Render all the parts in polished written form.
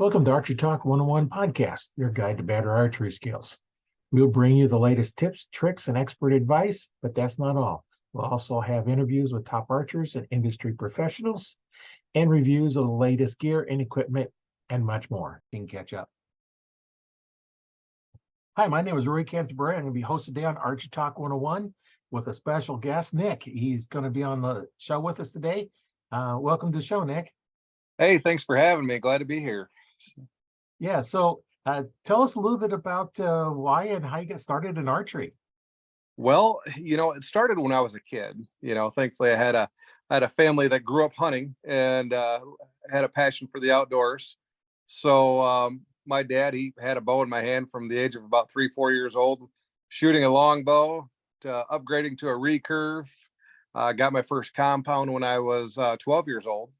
Welcome to Archery Talk 101 podcast, your guide to better archery skills. We'll bring you the latest tips, tricks, and expert advice, but that's not all. We'll also have interviews with top archers and industry professionals and reviews of the latest gear and equipment and much more. You can catch up. Hi, my name is Roy Canterbury. I'm going to be hosted today on Archery Talk 101 with a special guest, Nick. He's going to be on the show with us today. Welcome to the show, Nick. Hey, thanks for having me. Glad to be here. Yeah, so tell us a little bit about why and how you got started in archery. Well, it started when I was a kid. Thankfully I had a family that grew up hunting and had a passion for the outdoors. So my dad, he had a bow in my hand from the age of about 3-4 years old, shooting a long bow to upgrading to a recurve. Got my first compound when I was 12 years old.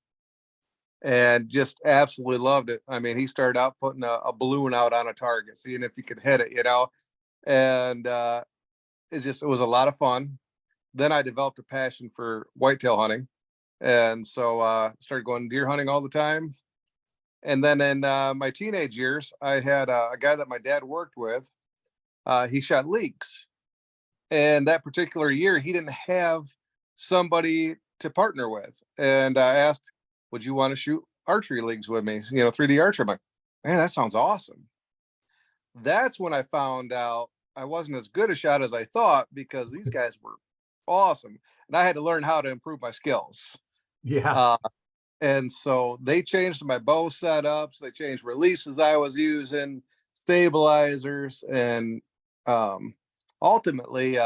And just absolutely loved it. I mean, he started out putting a balloon out on a target, seeing if he could hit it, and it was a lot of fun. Then I developed a passion for whitetail hunting. And so started going deer hunting all the time. And then in my teenage years, I had a guy that my dad worked with. He shot leagues. And that particular year, he didn't have somebody to partner with. And I asked, would you want to shoot archery leagues with me? 3D archery. I'm like, man, that sounds awesome. That's when I found out I wasn't as good a shot as I thought, because these guys were awesome. And I had to learn how to improve my skills. Yeah. And so they changed my bow setups. They changed releases I was using, stabilizers. And ultimately,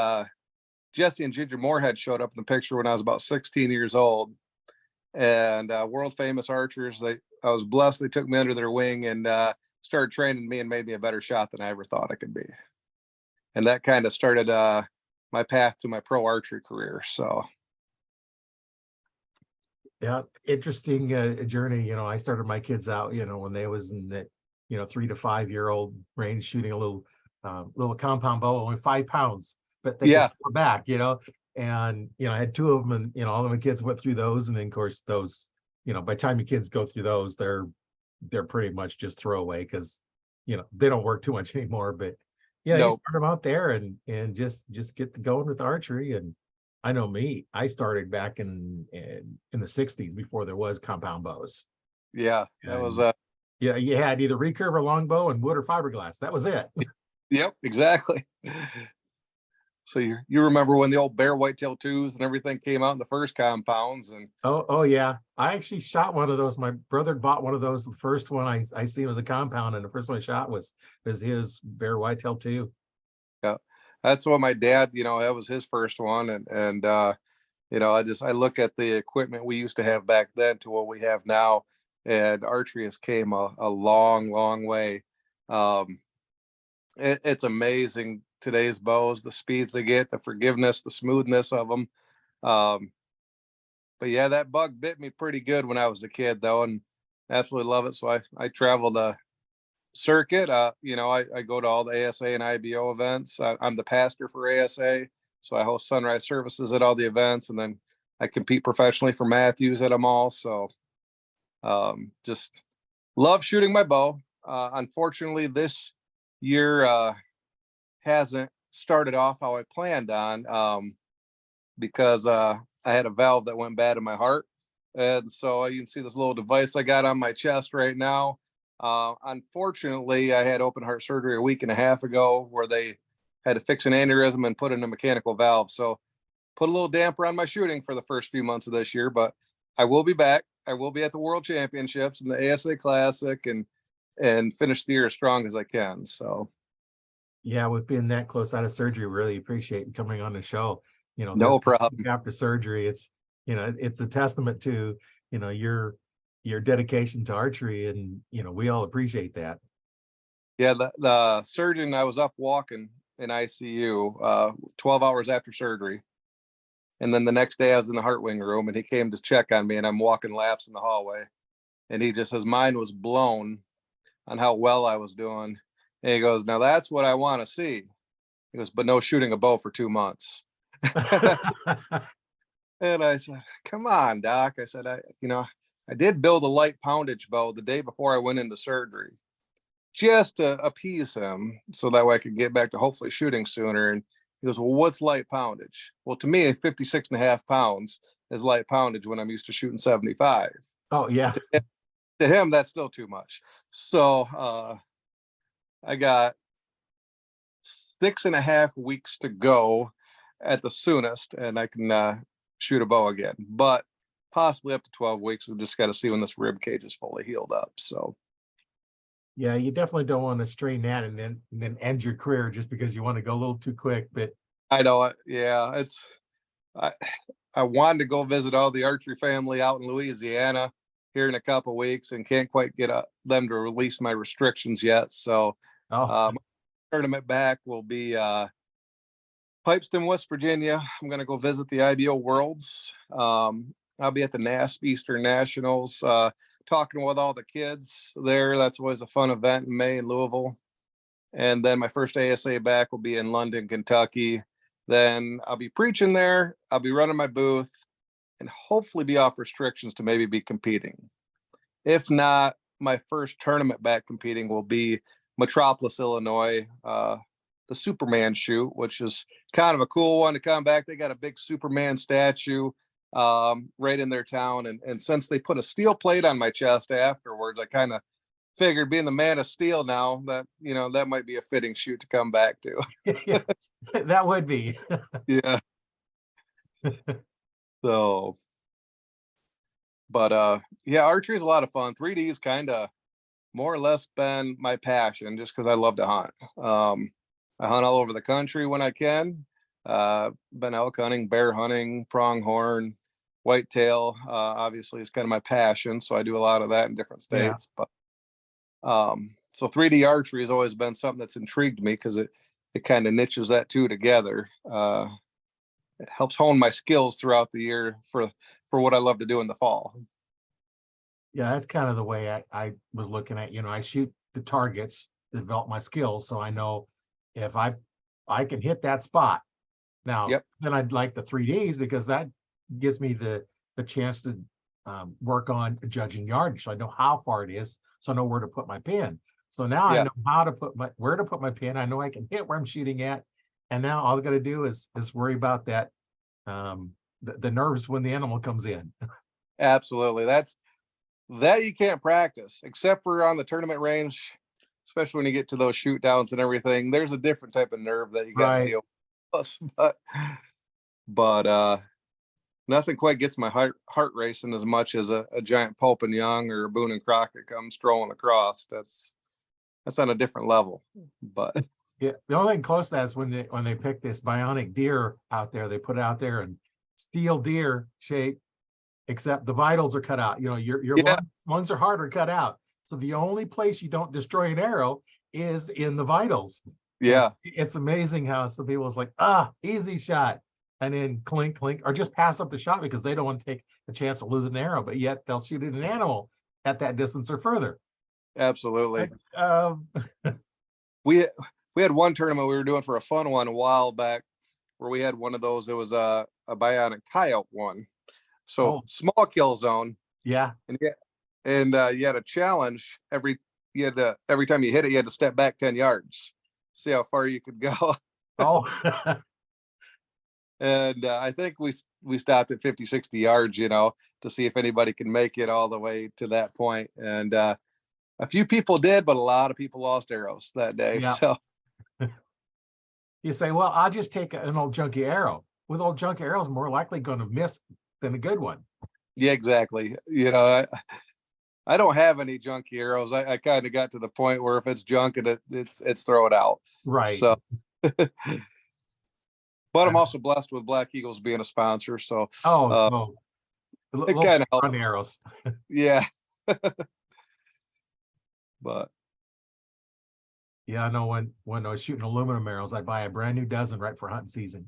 Jesse and Ginger Moorhead showed up in the picture when I was about 16 years old. And world famous archers. I was blessed. They took me under their wing and started training me and made me a better shot than I ever thought I could be. And that kind of started my path to my pro archery career. So. Yeah, interesting journey. I started my kids out, when they was in that, 3 to 5 year old range, shooting a little compound bow, only 5 pounds, but they could go back, and I had 2 of them, and all of my kids went through those, and then of course those, by the time your kids go through those, they're pretty much just throwaway, because they don't work too much anymore. But you start them out there and just get to going with archery. And I know me, I started back in the 60s before there was compound bows. Yeah, that was yeah, you had either recurve or longbow and wood or fiberglass. That was it. Yep, exactly. So you remember when the old Bear whitetail 2s and everything came out in the first compounds? And oh yeah, I actually shot one of those. My brother bought one of those. The first one I seen was a compound, and the first one I shot was his Bear whitetail 2. Yeah, that's what my dad, that was his first one. And I look at the equipment we used to have back then to what we have now, and archery has came a long way. It's amazing, today's bows, the speeds they get, the forgiveness, the smoothness of them. But yeah, that bug bit me pretty good when I was a kid, though, and absolutely love it. So I travel the circuit. I go to all the ASA and IBO events. I'm the pastor for ASA, so I host sunrise services at all the events, and then I compete professionally for Matthews at them all. So just love shooting my bow. Unfortunately, this year hasn't started off how I planned on, because I had a valve that went bad in my heart. And so you can see this little device I got on my chest right now. Unfortunately, I had open heart surgery a week and a half ago, where they had to fix an aneurysm and put in a mechanical valve. So put a little damper on my shooting for the first few months of this year, but I will be back. I will be at the World Championships and the ASA Classic, and finish the year as strong as I can. So yeah, with being that close out of surgery, really appreciate you coming on the show. No problem. After surgery, it's it's a testament to your dedication to archery, and we all appreciate that. Yeah, the surgeon, I was up walking in ICU 12 hours after surgery. And then the next day I was in the heart wing room, and he came to check on me, and I'm walking laps in the hallway. And his mind was blown on how well I was doing. And he goes, now that's what I want to see. He goes, but no shooting a bow for 2 months. And I said, come on, doc. I said, I did build a light poundage bow the day before I went into surgery, just to appease him, so that way I could get back to hopefully shooting sooner. And he goes, well, what's light poundage? Well, to me, 56.5 pounds is light poundage when I'm used to shooting 75. Oh yeah. To him, that's still too much. So I got 6.5 weeks to go at the soonest, and I can shoot a bow again, but possibly up to 12 weeks. We've just got to see when this rib cage is fully healed up. So Yeah, you definitely don't want to strain that and then end your career just because you want to go a little too quick. But I know it. Yeah, it's I I wanted to go visit all the archery family out in Louisiana here in a couple of weeks, and can't quite get them to release my restrictions yet. So oh my tournament back will be Pipeston, West Virginia. I'm going to go visit the IBO Worlds. I'll be at the NASP Eastern Nationals, talking with all the kids there. That's always a fun event in May in Louisville. And then my first ASA back will be in London, Kentucky. Then I'll be preaching there. I'll be running my booth and hopefully be off restrictions to maybe be competing. If not, my first tournament back competing will be Metropolis, Illinois, the Superman shoot, which is kind of a cool one to come back. They got a big Superman statue right in their town. And since they put a steel plate on my chest afterwards, I kind of figured, being the Man of Steel now, that, that might be a fitting shoot to come back to. yeah, that would be. Yeah. So, but yeah, archery is a lot of fun. 3D is kind of more or less been my passion, just because I love to hunt. I hunt all over the country when I can. Been elk hunting, bear hunting, pronghorn, whitetail. Obviously, is kind of my passion, so I do a lot of that in different states. Yeah. But so 3D archery has always been something that's intrigued me, because it kind of niches that two together. It helps hone my skills throughout the year for what I love to do in the fall. Yeah, that's kind of the way I was looking at. I shoot the targets, develop my skills, so I know if I can hit that spot. Now, then I'd like the 3Ds, because that gives me the chance to work on judging yardage, so I know how far it is, so I know where to put my pin. So now I know where to put my pin. I know I can hit where I'm shooting at, and now all I got to do is worry about that the nerves when the animal comes in. Absolutely, that you can't practice, except for on the tournament range, especially when you get to those shoot downs and everything. There's a different type of nerve that you got to deal with. But nothing quite gets my heart racing as much as a giant Pope and Young or a Boone and Crockett comes strolling across. That's on a different level. But yeah, the only thing close to that is when they pick this bionic deer out there, they put it out there and steel deer shape, except the vitals are cut out. Your lungs are harder cut out. So the only place you don't destroy an arrow is in the vitals. Yeah. And it's amazing how some people is like, easy shot. And then clink, clink, or just pass up the shot because they don't want to take the chance of losing an arrow, but yet they'll shoot at an animal at that distance or further. Absolutely. We had one tournament we were doing for a fun one a while back, where we had one of those. It was a bionic coyote one. So small kill zone. Yeah. And you had a challenge every time you hit it, you had to step back 10 yards, see how far you could go. Oh. And I think we stopped at 50, 60 yards, to see if anybody can make it all the way to that point. And a few people did, but a lot of people lost arrows that day. Yeah. So you say, well, I'll just take an old junky arrow. With old junky arrows, more likely going to miss than a good one. Yeah, exactly. I don't have any junky arrows. I kind of got to the point where if it's junk, it's throw it out. Right. So, but I'm also blessed with Black Eagles being a sponsor. So, so it kind of helps. Arrows. Yeah. But yeah, I know when I was shooting aluminum arrows, I'd buy a brand new dozen right for hunting season.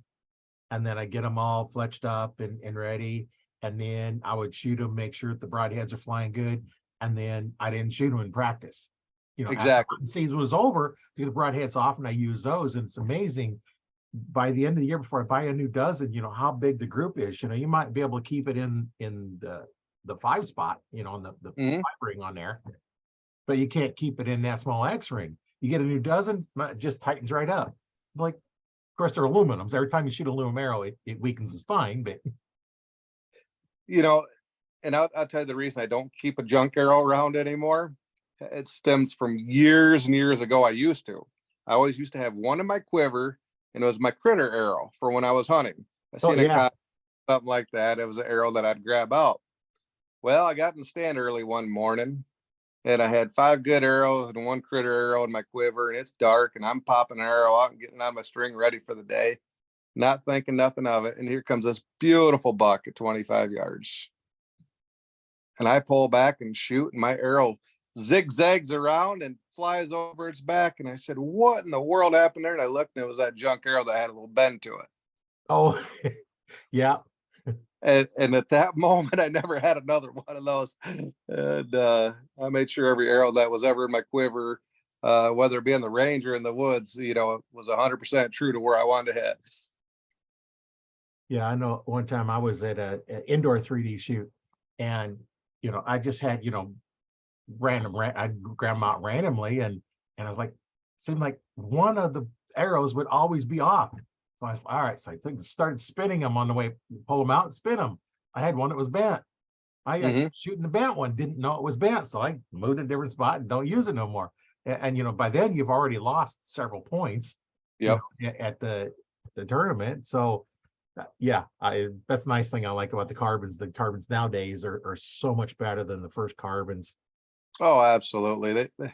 And then I get them all fletched up and ready. And then I would shoot them, make sure that the broadheads are flying good. And then I didn't shoot them in practice. Exactly. The season was over, the broadheads off, and I use those. And it's amazing. By the end of the year, before I buy a new dozen, how big the group is. You might be able to keep it in the the 5 spot, you know, on the Mhm. 5 ring on there, but you can't keep it in that small X ring. You get a new dozen, it just tightens right up. Like, of course, they're aluminum. So every time you shoot an aluminum arrow, it weakens the spine, but You know, and I'll tell you the reason I don't keep a junk arrow around anymore. It stems from years and years ago. I used to. I always used to have one in my quiver, and it was my critter arrow for when I was hunting. I oh seen a yeah. cop, something like that. It was an arrow that I'd grab out. Well, I got in the stand early one morning, and I had 5 good arrows and 1 critter arrow in my quiver, and it's dark, and I'm popping an arrow out and getting on my string ready for the day, not thinking nothing of it. And here comes this beautiful buck at 25 yards. And I pull back and shoot, and my arrow zigzags around and flies over its back. And I said, "What in the world happened there?" And I looked, and it was that junk arrow that had a little bend to it. Oh yeah. And at that moment, I never had another one of those. And I made sure every arrow that was ever in my quiver, whether it be in the range or in the woods, you know, was 100% true to where I wanted to hit. Yeah, I know one time I was at an indoor 3D shoot, and you know, I just had, you know, I'd grab them out randomly, and I was like, seemed like one of the arrows would always be off. So I was all right. So I started spinning them on the way, pull them out and spin them. I had one that was bent. I got Hmm. shooting the bent one, didn't know it was bent, so I moved to a different spot and don't use it no more. And you know, by then you've already lost several points, you Yep. know, at the tournament. So yeah, that's a nice thing I like about the carbons. The carbons nowadays are so much better than the first carbons. Oh, absolutely. Like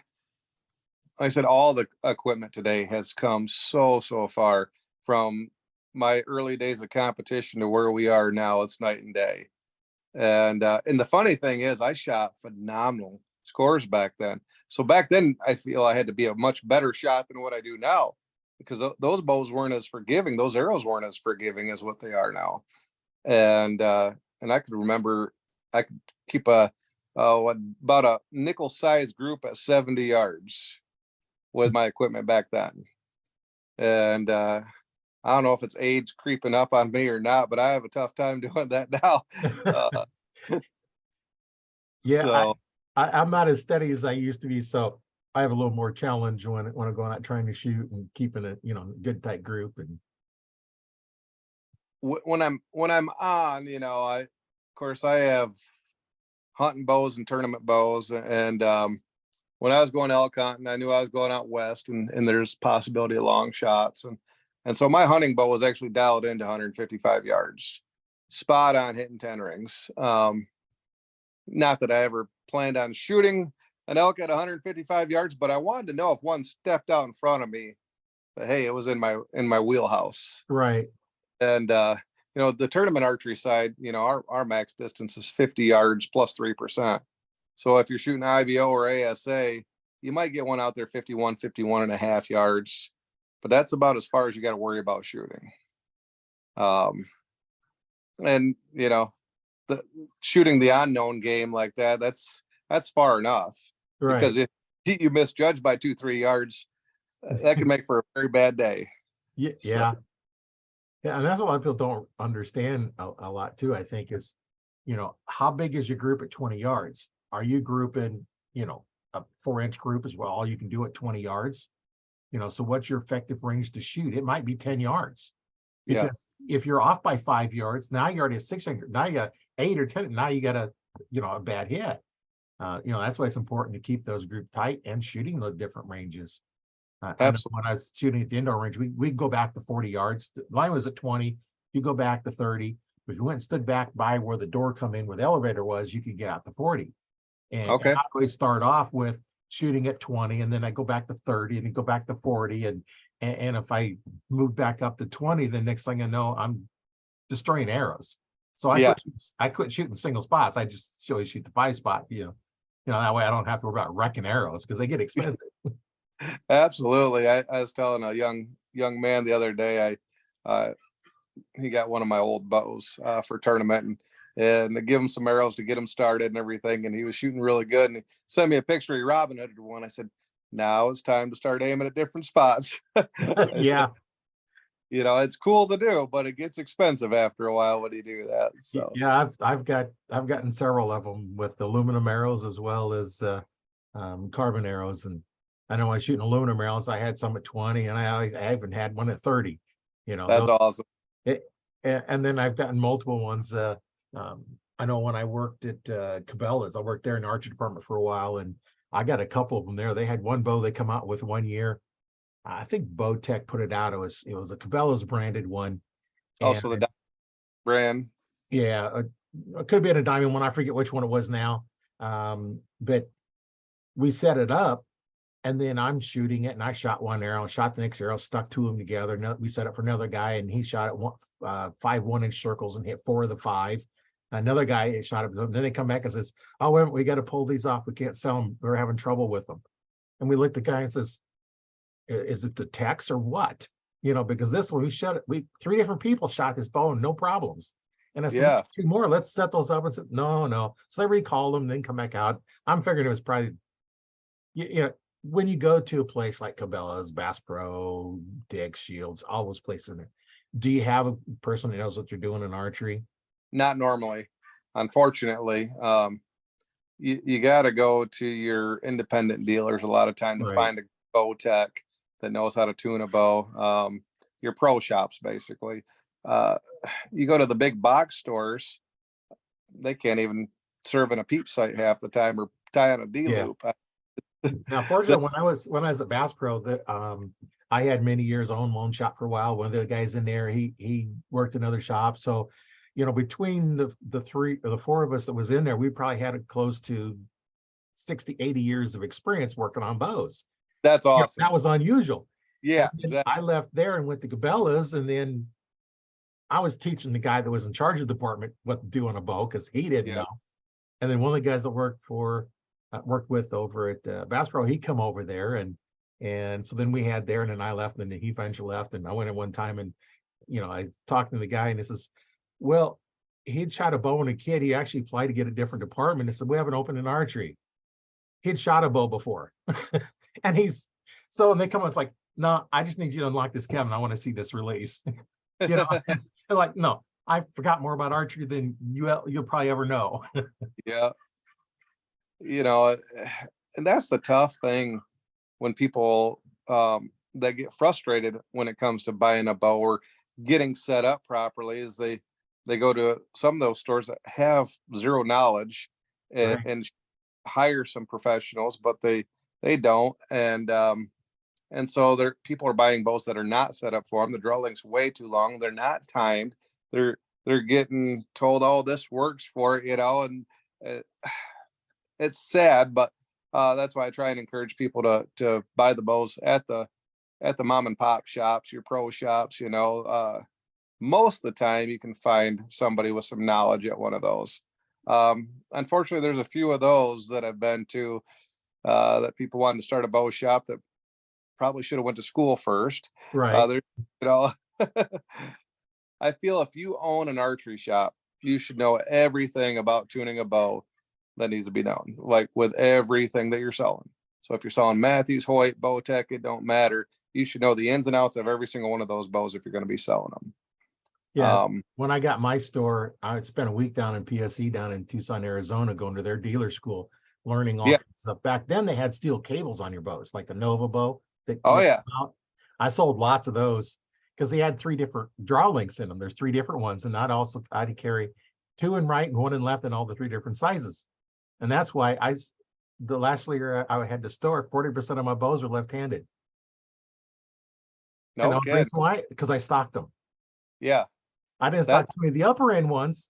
I said, all the equipment today has come so far from my early days of competition to where we are now. It's night and day. And the funny thing is, I shot phenomenal scores back then. So back then, I feel I had to be a much better shot than what I do now, because those bows weren't as forgiving. Those arrows weren't as forgiving as what they are now. And I could remember I could keep about a nickel size group at 70 yards with my equipment back then. And I don't know if it's age creeping up on me or not, but I have a tough time doing that now. Uh, Yeah, so I'm not as steady as I used to be, so I have a little more challenge when I'm going out trying to shoot and keeping a, you know, good tight group. And when I'm on, you know, of course I have hunting bows and tournament bows, and when I was going elk hunting, I knew I was going out west, and there's possibility of long shots, and so my hunting bow was actually dialed into 155 yards, spot on hitting 10 rings. Not that I ever planned on shooting an elk at 155 yards, but I wanted to know if one stepped out in front of me, that, hey, it was in my wheelhouse. right, And you know, the tournament archery side, you know, our max distance is 50 yards plus 3%. So if you're shooting IBO or ASA, you might get one out there 51 and a half yards, but that's about as far as you got to worry about shooting. And you know, the shooting the unknown game like that, that's far enough, right. because if you misjudge by 2-3 yards, that can make for a very bad day. Yeah, So yeah, yeah, and that's what a lot of people don't understand a lot too. I think is, you know, how big is your group at 20 yards? Are you grouping, you know, a 4-inch group as well? All you can do at 20 yards, you know. So what's your effective range to shoot? It might be 10 yards. yeah, Because if you're off by 5 yards, now you're already at 600. Now you got 8 or 10. Now you got a, you know, a bad hit. You know, that's why it's important to keep those group tight and shooting the different ranges. I know absolutely. when I was shooting at the indoor range, we'd go back to 40 yards. Line was at 20. You go back to 30. If you went and stood back by where the door come in where the elevator was, you could get out to 40. And Okay. I always start off with shooting at 20, and then I go back to 30 and then go back to 40. And if I move back up to 20, the next thing I know, I'm destroying arrows. So Yeah, I couldn't shoot in single spots. I just always shoot the 5 spot, you know, that way I don't have to worry about wrecking arrows because they get expensive. absolutely. I was telling a young man the other day, he got one of my old bows for tournament, and they give him some arrows to get him started and everything, and he was shooting really good, and he sent me a picture of Robin Hood one. I said, now it's time to start aiming at different spots. I said, Yeah. it's cool to do, but it gets expensive after a while when you do that. So Yeah, I've gotten several of them with aluminum arrows as well as carbon arrows. And I know I was shooting aluminum arrows. I had some at 20, and I even had one at 30. that's Those, awesome. and then I've gotten multiple ones. I know when I worked at Cabela's, I worked there in the archery department for a while, and I got a couple of them there. They had one bow they come out with 1 year. I think Bowtech put it out. It was a Cabela's branded one. Also, And the brand. yeah, it could have been a diamond one. I forget which one it was now. But we set it up, and then I'm shooting it, and I shot one arrow, shot the next arrow, stuck two of them together. We set up for another guy, and he shot at 5 1-inch circles and hit 4 of the 5. Another guy shot it. Then they come back and says, "Oh, wait, we got to pull these off. We can't sell them. We're having trouble with them." And we looked at the guy and says, "Is it the text or what?" Because this one we 3 different people shot this bow and no problems. And I said, Yeah. 2 more, let's set those up. And said, no. So they recalled them, then come back out. I'm figuring it was probably, when you go to a place like Cabela's, Bass Pro, Dick's, Shields, all those places in there, do you have a person that knows what you're doing in archery? Not normally, unfortunately. You got to go to your independent dealers a lot of time to Right. find a bow tech that knows how to tune a bow. Your pro shops, basically. You go to the big box stores, they can't even serve in a peep sight half the time or tie on a D loop. Now, fortunately, when I was at Bass Pro, that I had many years own loan shop for a while. One of the guys in there, he worked another shop. So, between the 3 or the 4 of us that was in there, we probably had close to 60, 80 years of experience working on bows. That's awesome. That was unusual. Yeah, exactly. I left there and went to Cabela's, and then I was teaching the guy that was in charge of the department what to do on a bow because he didn't know. And then one of the guys that worked with over at Bass Pro, he come over there, and so then we had there, and then I left, and then he eventually left, and I went at one time, and I talked to the guy, and he says, well, he'd shot a bow when a kid. He actually applied to get a different department. He said, we haven't opened an archery. He'd shot a bow before. And they come, it's like, no, I just need you to unlock this cabinet. I want to see this release. They're like, no, I forgot more about archery than you'll probably ever know. Yeah. And that's the tough thing when people that get frustrated when it comes to buying a bow or getting set up properly is they go to some of those stores that have zero knowledge and, Right. and hire some professionals, but they don't. And so people are buying bows that are not set up for them. The draw length's way too long. They're not timed. They're getting told, "Oh, this works for it," and it's sad, but that's why I try and encourage people to buy the bows at the mom and pop shops, your pro shops. Most of the time you can find somebody with some knowledge at one of those. Unfortunately, there's a few of those that I've been to that people wanted to start a bow shop that probably should have went to school first. Right. I feel if you own an archery shop, you should know everything about tuning a bow that needs to be known, like with everything that you're selling. So if you're selling Matthews, Hoyt, Bowtech, it don't matter. You should know the ins and outs of every single one of those bows if you're going to be selling them. Yeah. When I got my store, I spent a week down in PSE down in Tucson, Arizona, going to their dealer school, learning all kinds of stuff. Back then they had steel cables on your bows, like the Nova bow. I sold lots of those because they had 3 different draw links in them. There's 3 different ones. And I'd carry 2 in right and 1 in left and all the 3 different sizes. And that's why the last year I had the store, 40% of my bows are left-handed. No kidding. Why? Because I stocked them. Yeah. I didn't stock too many of the upper end ones,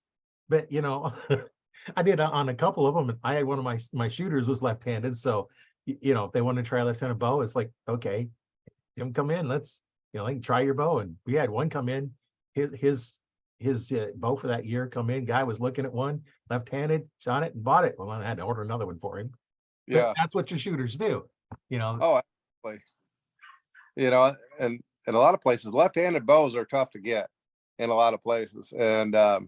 but I did on a couple of them. And I had one of my shooters was left-handed. So, if they want to try a left-handed bow, it's like, okay, Jim, come in. Let's, try your bow. And we had one come in, his bow for that year come in. Guy was looking at one left-handed, shot it and bought it. Well, I had to order another one for him. Yeah, but that's what your shooters do. Oh, absolutely. And in a lot of places, left-handed bows are tough to get in a lot of places. And I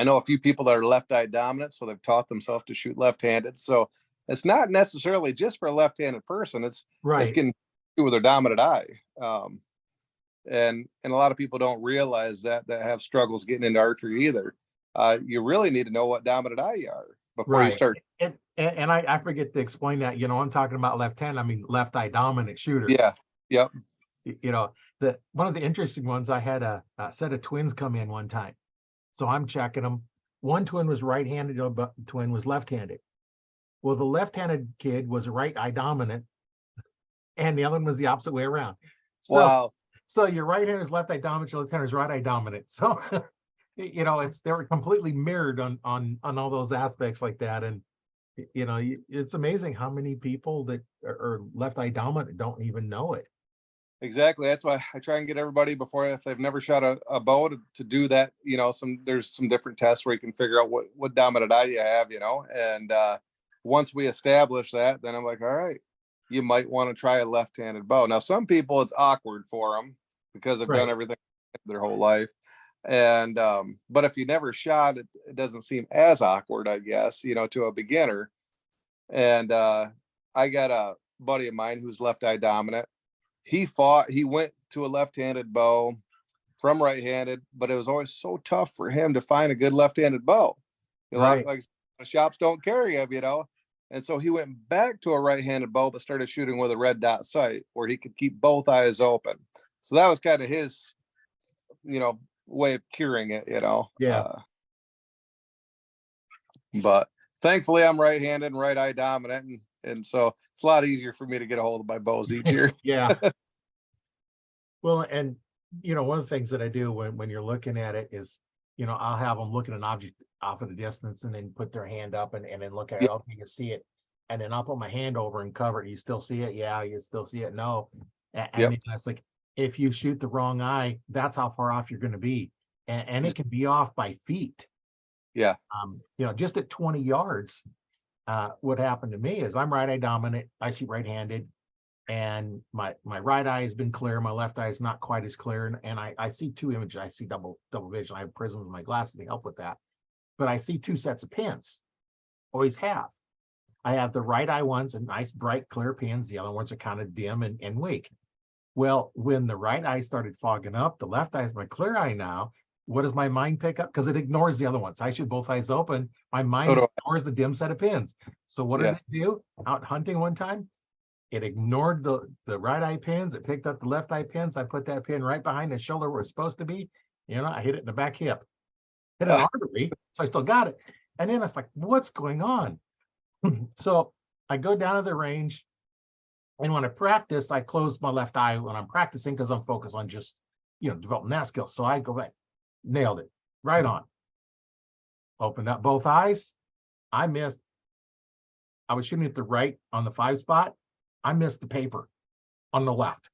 know a few people that are left-eye dominant, so they've taught themselves to shoot left-handed. So it's not necessarily just for a left-handed person. It's getting with their dominant eye. and a lot of people don't realize that have struggles getting into archery either. You really need to know what dominant eye you are before you Right. start. And I forget to explain that, I'm talking about left hand, I mean, left eye dominant shooter. Yeah. Yep. One of the interesting ones, I had a set of twins come in one time. So I'm checking them. One twin was right-handed, but the twin was left-handed. Well, the left-handed kid was right eye dominant, and the other one was the opposite way around. Wow. So your right hand is left eye dominant, your left hand is right eye dominant. So they were completely mirrored on all those aspects like that. And it's amazing how many people that are left eye dominant don't even know it. Exactly. That's why I try and get everybody before, if they've never shot a bow, to do that. There's some different tests where you can figure out what dominant eye you have, and once we establish that, then I'm like, all right, you might want to try a left-handed bow. Now, some people, it's awkward for them because they've done everything their whole life. And but if you never shot it, it doesn't seem as awkward, I guess, to a beginner. And I got a buddy of mine who's left eye dominant. He went to a left-handed bow from right-handed, but it was always so tough for him to find a good left-handed bow. Like shops don't carry them, and so he went back to a right-handed bow, but started shooting with a red dot sight where he could keep both eyes open. So that was kind of his, way of curing it, Yeah. But thankfully I'm right-handed and right eye dominant, and so it's a lot easier for me to get a hold of my bows each year. Yeah. Well, and one of the things that I do when you're looking at it is, I'll have them look at an object off at a distance and then put their hand up and then look at it. Okay, you see it. And then I'll put my hand over and cover it. You still see it? Yeah, you still see it? No. And then it's like, if you shoot the wrong eye, that's how far off you're going to be. And it can be off by feet. Yeah. Just at 20 yards, what happened to me is I'm right eye dominant. I shoot right-handed, and my right eye has been clear. My left eye is not quite as clear. And I see two images. I see double vision. I have prisms in my glasses. They help with that. But I see two sets of pins. Always have. I have the right eye ones and nice, bright, clear pins. The other ones are kind of dim and weak. Well, when the right eye started fogging up, the left eye is my clear eye now. What does my mind pick up? Because it ignores the other ones. I shoot both eyes open. My mind ignores the dim set of pins. So what did it do? Out hunting one time, it ignored the right eye pins. It picked up the left eye pins. I put that pin right behind the shoulder where it's supposed to be. I hit it in the back hip. Hit an artery, so I still got it. And then it's like, what's going on? So I go down to the range, and when I practice, I close my left eye when I'm practicing because I'm focused on just, developing that skill. So I go back, nailed it, right on. Opened up both eyes. I missed. I was shooting at the right on the 5 spot. I missed the paper on the left.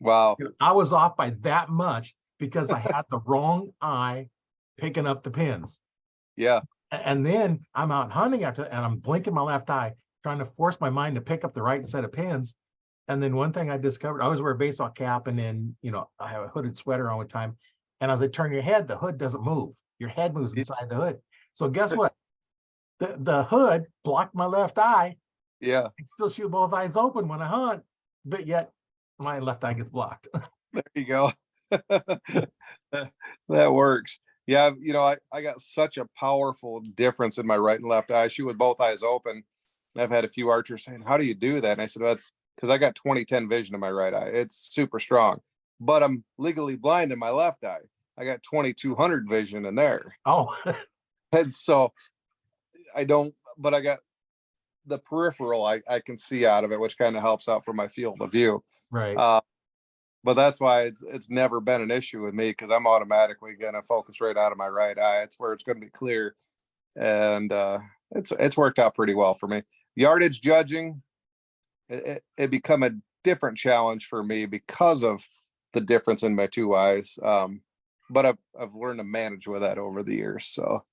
Wow. I was off by that much because I had the wrong eye picking up the pins. Yeah. And then I'm out hunting and I'm blinking my left eye, trying to force my mind to pick up the right set of pins. And then one thing I discovered, I always wear a baseball cap, and then, I have a hooded sweater on with time. And as I turn your head, the hood doesn't move. Your head moves inside the hood. So guess what? The hood blocked my left eye. Yeah. I still shoot both eyes open when I hunt, but yet my left eye gets blocked. There you go. That works. Yeah, I got such a powerful difference in my right and left eye. I shoot with both eyes open. I've had a few archers saying, how do you do that? And I said, that's because I got 20/10 vision in my right eye. It's super strong, but I'm legally blind in my left eye. I got 2200 vision in there. Oh. And so I got the peripheral I can see out of it, which kind of helps out for my field of view. Right. But that's why it's never been an issue with me, because I'm automatically going to focus right out of my right eye. It's where it's going to be clear. And it's worked out pretty well for me. Yardage judging, it become a different challenge for me because of the difference in my two eyes. But I've learned to manage with that over the years. So.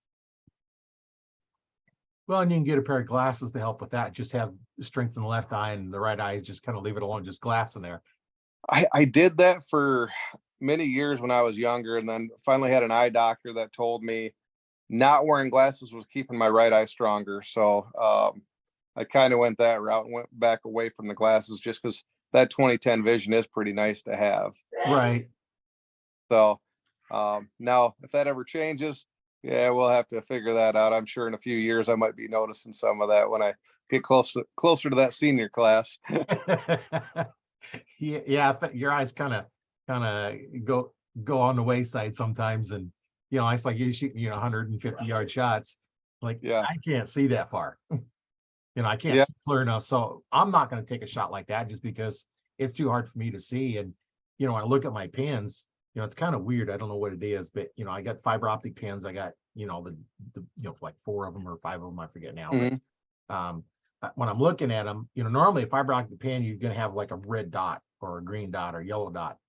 Well, and you can get a pair of glasses to help with that. Just have strength in the left eye, and the right eye, just kind of leave it alone, just glass in there. I did that for many years when I was younger, and then finally had an eye doctor that told me not wearing glasses was keeping my right eye stronger. So I kind of went that route and went back away from the glasses, just because that 20/10 vision is pretty nice to have. Right. So now if that ever changes, yeah, we'll have to figure that out. I'm sure in a few years I might be noticing some of that when I get closer to that senior class. Yeah, yeah, your eyes kind of go on the wayside sometimes, and it's like you shooting 150-yard shots. Like Yeah. I can't see that far. I can't Yeah. see clear enough, so I'm not going to take a shot like that just because it's too hard for me to see. And when I look at my pins, it's kind of weird. I don't know what it is, but I got fiber optic pins. I got like 4 of them or 5 of them. I forget now, Mhm. but when I'm looking at them, normally a fiber optic pin, you're going to have like a red dot or a green dot or yellow dot.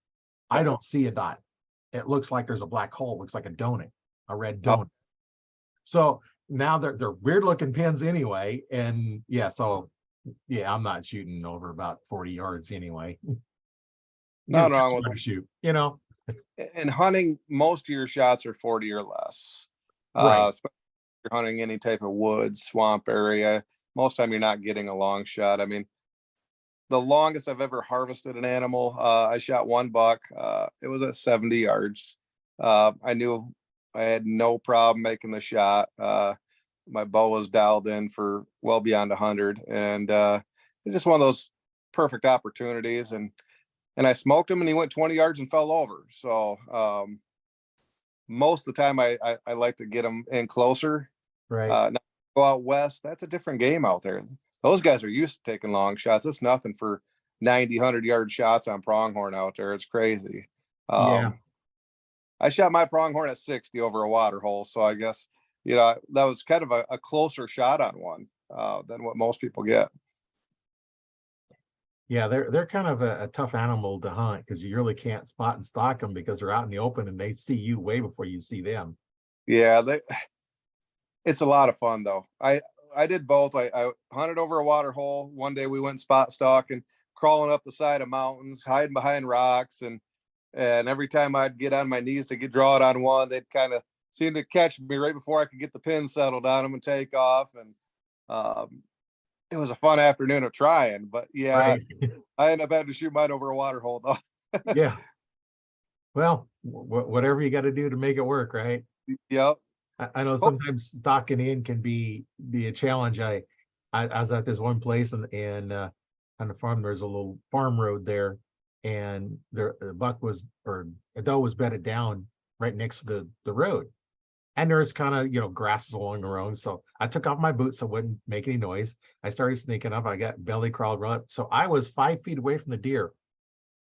I Yep. don't see a dot. It looks like there's a black hole. It looks like a donut, a red Oh, donut. So now they're weird looking pins anyway. And yeah, so yeah, I'm not shooting over about 40 yards anyway. nothing Just wrong too with hard to shoot. in hunting. Most of your shots are 40 or less. Right. Especially if you're hunting any type of woods, swamp area. Most time you're not getting a long shot. I mean, the longest I've ever harvested an animal, I shot one buck. It was at 70 yards. I knew I had no problem making the shot. My bow was dialed in for well beyond 100, and it's just one of those perfect opportunities. And I smoked him, and he went 20 yards and fell over. So most of the time, I like to get him in closer. Right. Now go out west. That's a different game out there. Those guys are used to taking long shots. It's nothing for 90, 100-yard shots on pronghorn out there. It's crazy. Yeah. I shot my pronghorn at 60 over a water hole. So I guess, that was kind of a closer shot on one than what most people get. Yeah, they're kind of a tough animal to hunt because you really can't spot and stalk them because they're out in the open and they see you way before you see them. Yeah, it's a lot of fun though. I did both. I hunted over a water hole. One day we went spot stalking, crawling up the side of mountains, hiding behind rocks, and every time I'd get on my knees to draw it on one, they'd kind of seem to catch me right before I could get the pin settled on them and take off. And it was a fun afternoon of trying. But yeah, Right. I ended up having to shoot mine over a water hole though. Yeah. Well, whatever you got to do to make it work, right? Yep. I know Oh, sometimes stocking in can be a challenge. I was at this one place and on the farm there's a little farm road there, and the buck was or a doe was bedded down right next to the road, and there's kind of grasses along the road. So I took off my boots so it wouldn't make any noise. I started sneaking up. I got belly crawled right up. So I was 5 feet away from the deer.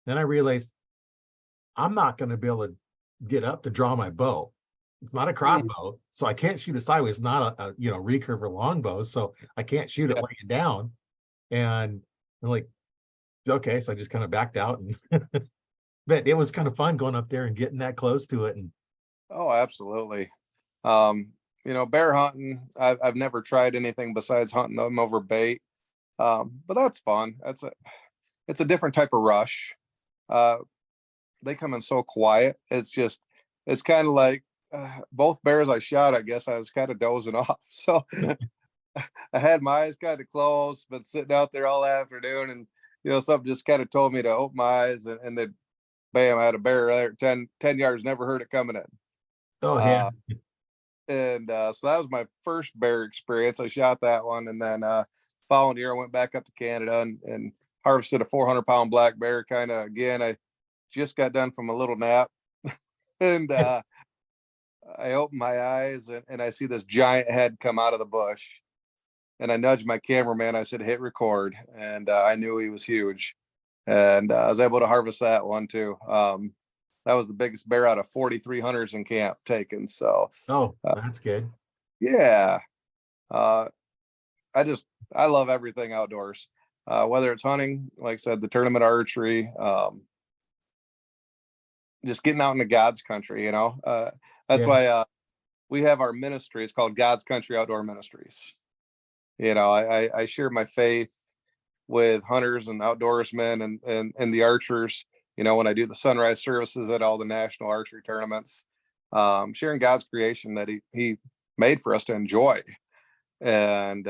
Then I realized I'm not going to be able to get up to draw my bow. It's not a mm, crossbow, so I can't shoot it sideways. It's not a recurve or longbow, so I can't shoot it yeah. laying down. And I'm like, okay, so I just kind of backed out, and but it was kind of fun going up there and getting that close to it. And Oh, absolutely. Um, bear hunting, I've never tried anything besides hunting them over bait. But that's fun. It's a different type of rush. Uh, they come in so quiet. It's kind of like both bears I shot, I guess I was kind of dozing off. So I had my eyes kind of closed, been sitting out there all afternoon, and something just kind of told me to open my eyes, and then bam, I had a bear there 10 yards, never heard it coming in. oh yeah, Uh, and so that was my first bear experience. I shot that one, and then following year I went back up to Canada and harvested a 400-pound black bear. Kind of again, I just got done from a little nap, and I open my eyes and I see this giant head come out of the bush, and I nudged my cameraman. I said, "Hit record," and I knew he was huge, and I was able to harvest that one too. That was the biggest bear out of 43 hunters in camp taken. So oh uh, that's good. yeah, uh, I love everything outdoors. Whether it's hunting, like I said, the tournament archery, just getting out into God's country. That's Yeah, why we have our ministry. It's called God's Country Outdoor Ministries. I share my faith with hunters and outdoorsmen and the archers. When I do the sunrise services at all the national archery tournaments, sharing God's creation that He made for us to enjoy, and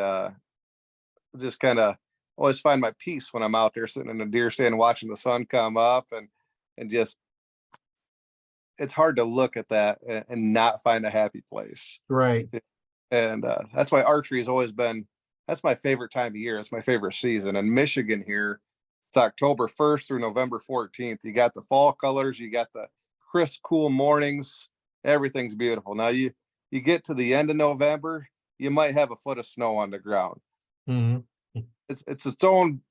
just kind of always find my peace when I'm out there sitting in a deer stand watching the sun come up and just it's hard to look at that and not find a happy place. Right. And that's why archery has always been, that's my favorite time of year. It's my favorite season. In Michigan here, it's October 1st through November 14th. You got the fall colors, you got the crisp, cool mornings. Everything's beautiful. Now you get to the end of November, you might have a foot of snow on the ground. Mhm. It's its own,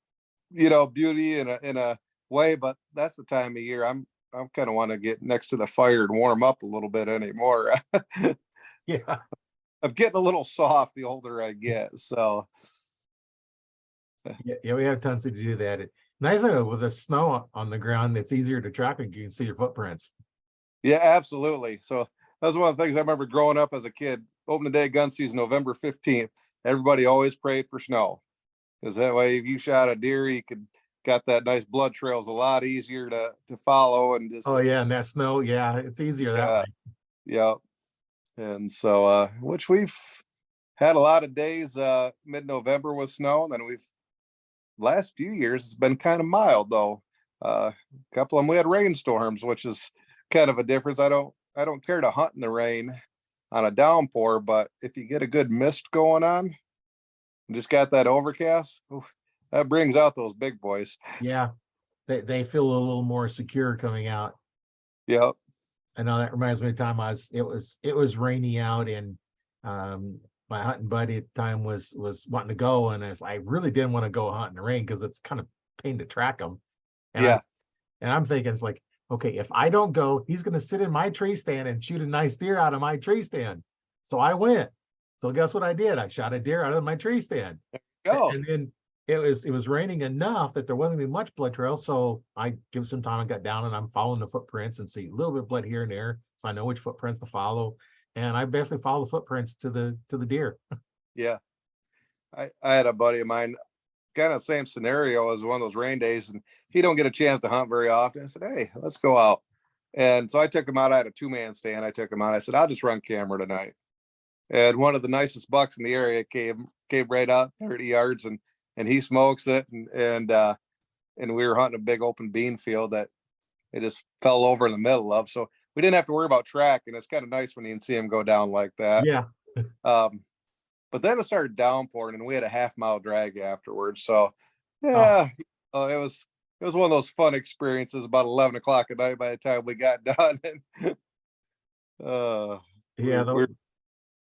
beauty in a way, but that's the time of year I'm kind of want to get next to the fire and warm up a little bit anymore. Yeah. I'm getting a little soft the older I get. So Yeah, we have tons to do that. Nice thing with the snow on the ground, it's easier to track and you can see your footprints. yeah, absolutely. So that was one of the things I remember growing up as a kid. Opening day gun season, November 15th. Everybody always prayed for snow, because that way, if you shot a deer, you could got that nice blood trails a lot easier to follow and just Oh yeah, and that snow, yeah, it's easier that yeah, way. yeah. And so, which we've had a lot of days, mid-November with snow, and then we've last few years it's been kind of mild though. A couple of them we had rainstorms, which is kind of a difference. I don't care to hunt in the rain on a downpour, but if you get a good mist going on and just got that overcast, ooh, that brings out those big boys. Yeah, they feel a little more secure coming out. Yep. I know that reminds me of the time it was rainy out, and my hunting buddy at the time was wanting to go, and I really didn't want to go hunt in the rain because it's kind of pain to track them. And Yeah. I'm thinking it's like, okay, if I don't go, he's gonna sit in my tree stand and shoot a nice deer out of my tree stand. So I went. So guess what I did? I shot a deer out of my tree stand. Go. And then it was raining enough that there wasn't even much blood trail. So I give some time and got down, and I'm following the footprints and see a little bit of blood here and there. So I know which footprints to follow. And I basically follow the footprints to the deer. Yeah. I had a buddy of mine, kind of same scenario as one of those rain days, and he don't get a chance to hunt very often. I said, hey, let's go out. And so I took him out. I had a 2-man stand. I took him out. I said, I'll just run camera tonight. And one of the nicest bucks in the area came right out 30 yards, and he smokes it. And we were hunting a big open bean field that it just fell over in the middle of. So we didn't have to worry about tracking. It's kind of nice when you can see him go down like that. Yeah. Um, but then it started downpouring, and we had a half-mile drag afterwards. So Oh, yeah, it was one of those fun experiences. About 11 o'clock at night by the time we got done. And yeah. we're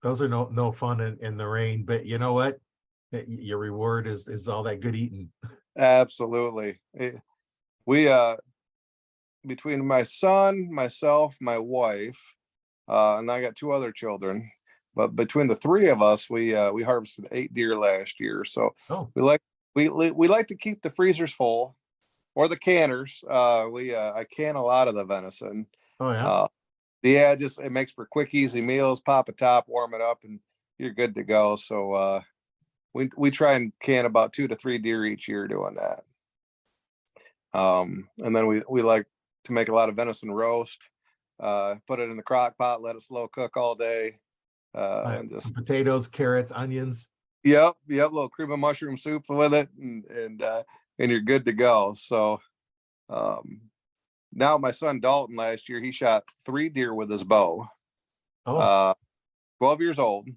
Those are no fun in the rain, but you know what? Your reward is all that good eating. absolutely we between my son, myself, my wife, and I got 2 other children. But between the 3 of us, we harvested 8 deer last year. So Oh, we like to keep the freezers full, or the canners. I can a lot of the venison. oh yeah. Uh, yeah, just it makes for quick, easy meals. Pop a top, warm it up, and you're good to go. So we try and can about 2 to 3 deer each year doing that. And then we like to make a lot of venison roast. Put it in the crock pot, let it slow cook all day. And Some just potatoes, carrots, onions. yep, little cream of mushroom soup with it, and you're good to go. So um, now my son Dalton last year he shot 3 deer with his bow. Oh, Uh, 12 years old,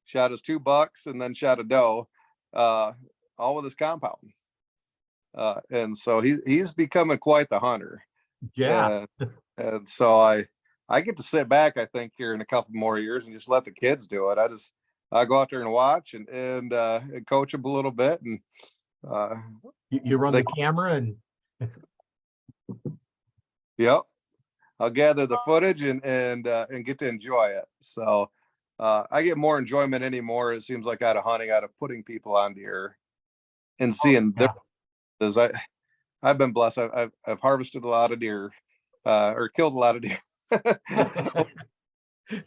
shot his 2 bucks and then shot a doe, all with his compound. And so he's becoming quite the hunter. yeah. And and so I get to sit back, I think, here in a couple more years and just let the kids do it. I go out there and watch and coach them a little bit, and uh, You run they the camera and yep, I'll gather the footage and get to enjoy it. So I get more enjoyment anymore. It seems like out of hunting, out of putting people on deer and seeing yeah. their. I've been blessed. I've harvested a lot of deer, or killed a lot of deer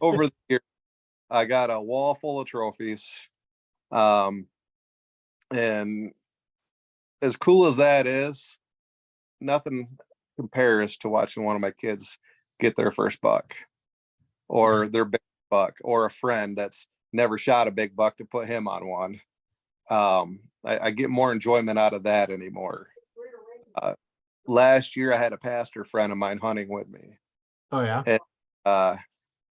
over the years. I got a wall full of trophies, um, and as cool as that is, nothing compares to watching one of my kids get their first buck, or their big buck, or a friend that's never shot a big buck to put him on one. I get more enjoyment out of that anymore. Uh, Last year, I had a pastor friend of mine hunting with me, Oh yeah. And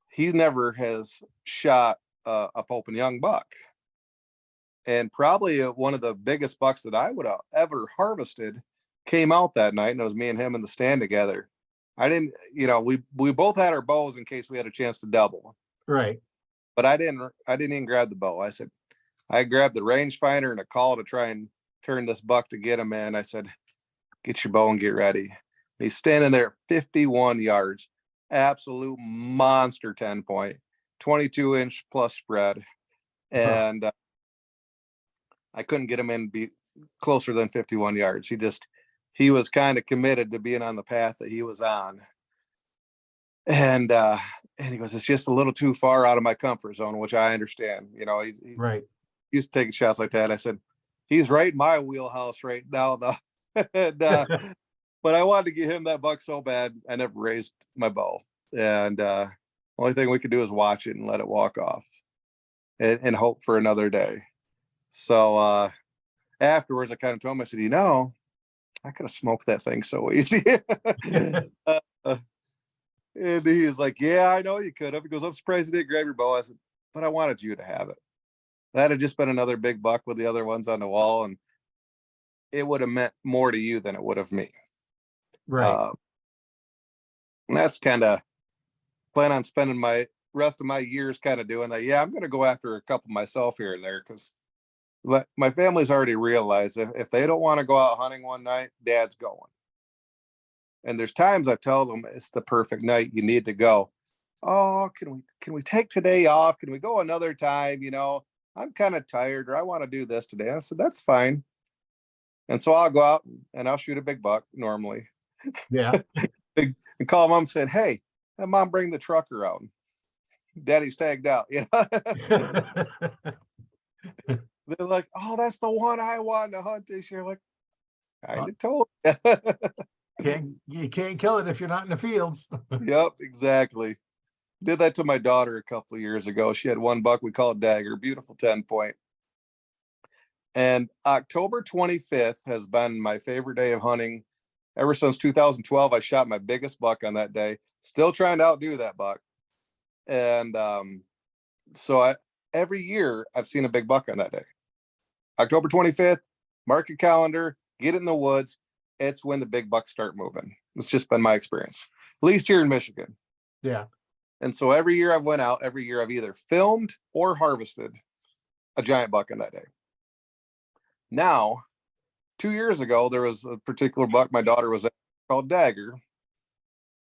he never has shot a Pope and Young buck. And probably one of the biggest bucks that I would have ever harvested came out that night, and it was me and him in the stand together. I didn't, we both had our bows in case we had a chance to double, Right. but I didn't even grab the bow. I grabbed the rangefinder and a call to try and turn this buck to get him in. I said, get your bow and get ready. He's standing there at 51 yards, absolute monster 10 point, 22-inch plus spread. And I couldn't get him in be closer than 51 yards. He was kind of committed to being on the path that he was on. And he goes, it's just a little too far out of my comfort zone, which I understand. Right. He used to take shots like that. I said, he's right in my wheelhouse right now, though. And, but I wanted to get him that buck so bad, I never raised my bow. And only thing we could do is watch it and let it walk off and hope for another day. So afterwards, I kind of told him, I said, I could have smoked that thing so easy. And he was like, yeah, I know you could have. He goes, I'm surprised you didn't grab your bow. I said, but I wanted you to have it. That had just been another big buck with the other ones on the wall, and it would have meant more to you than it would have me. Right. And that's kind of plan on spending my rest of my years kind of doing that. Yeah, I'm going to go after a couple myself here and there, because my family's already realized if they don't want to go out hunting one night, Dad's going. And there's times I tell them it's the perfect night, you need to go. Oh, can we take today off? Can we go another time? I'm kind of tired, or I want to do this today. I said, that's fine. And so I'll go out and I'll shoot a big buck normally. Yeah. And call mom and said, hey, have mom bring the trucker out. Daddy's tagged out. They're like, oh, that's the one I want to hunt this year. Like, kind of told you. You can't kill it if you're not in the fields. Yep, exactly. Did that to my daughter a couple of years ago. She had one buck we called Dagger, beautiful 10 point. And October 25th has been my favorite day of hunting. Ever since 2012, I shot my biggest buck on that day. Still trying to outdo that buck. And so every year I've seen a big buck on that day. October 25th, mark your calendar, get it in the woods. It's when the big bucks start moving. It's just been my experience, at least here in Michigan. Yeah. And so every year I've went out, every year I've either filmed or harvested a giant buck on that day. Now, 2 years ago, there was a particular buck my daughter was at called Dagger.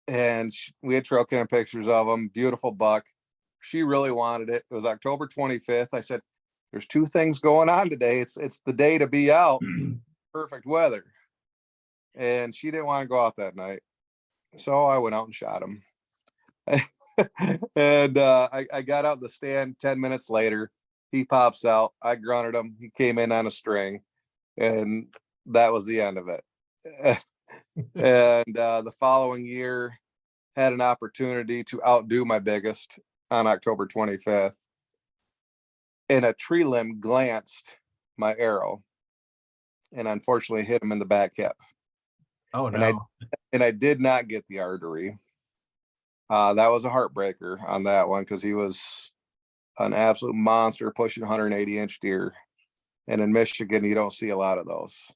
And we had trail cam pictures of him, beautiful buck. She really wanted it. It was October 25th. I said, there's two things going on today. It's the day to be out, perfect weather. And she didn't want to go out that night. So I went out and shot him. And I got out the stand 10 minutes later. He pops out. I grunted him. He came in on a string. And that was the end of it. And the following year, had an opportunity to outdo my biggest on October 25th. And a tree limb glanced my arrow and unfortunately hit him in the back hip. Oh no. And I did not get the artery. That was a heartbreaker on that one, because he was an absolute monster, pushing 180-inch deer. And in Michigan, you don't see a lot of those.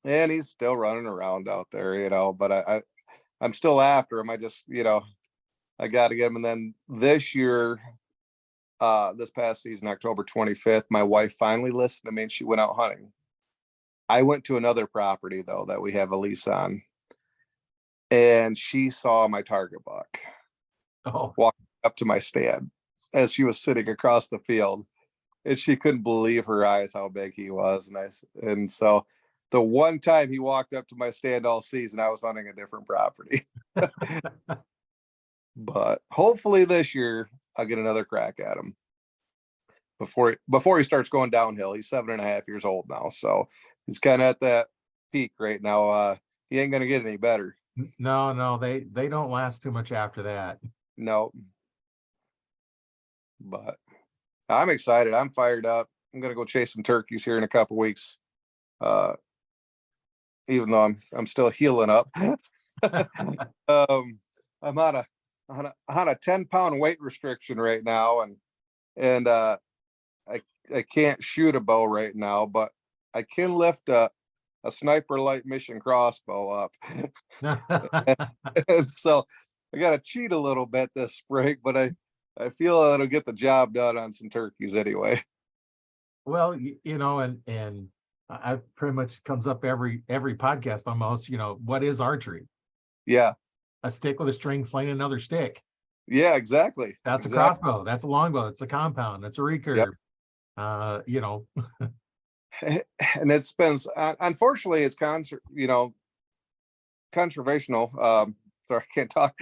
And he's still running around out there, but I'm still after him. I just, I got to get him. And then this year, this past season, October 25th, my wife finally listened to me and she went out hunting. I went to another property, though, that we have a lease on, and she saw my target buck walking up to my stand as she was sitting across the field, and she couldn't believe her eyes how big he was. And so the one time he walked up to my stand all season, I was hunting a different property. But hopefully this year I'll get another crack at him before he starts going downhill. He's 7.5 years old now, so he's kind of at that peak right now. He ain't gonna get any better. No, they don't last too much after that. No. But I'm excited. I'm fired up. I'm gonna go chase some turkeys here in a couple weeks. Even though I'm still healing up. I'm on a 10-pound weight restriction right now, and I can't shoot a bow right now, but I can lift a sniper light mission crossbow up. And so I got to cheat a little bit this spring, but I feel it'll get the job done on some turkeys anyway. Well, and I pretty much comes up every podcast almost, what is archery? Yeah. A stick with a string flaying another stick. Yeah, exactly. That's a Exactly. crossbow. That's a longbow. It's a compound. It's a recurve. Yep. And it's been, unfortunately, it's controversial. Sorry, I can't talk.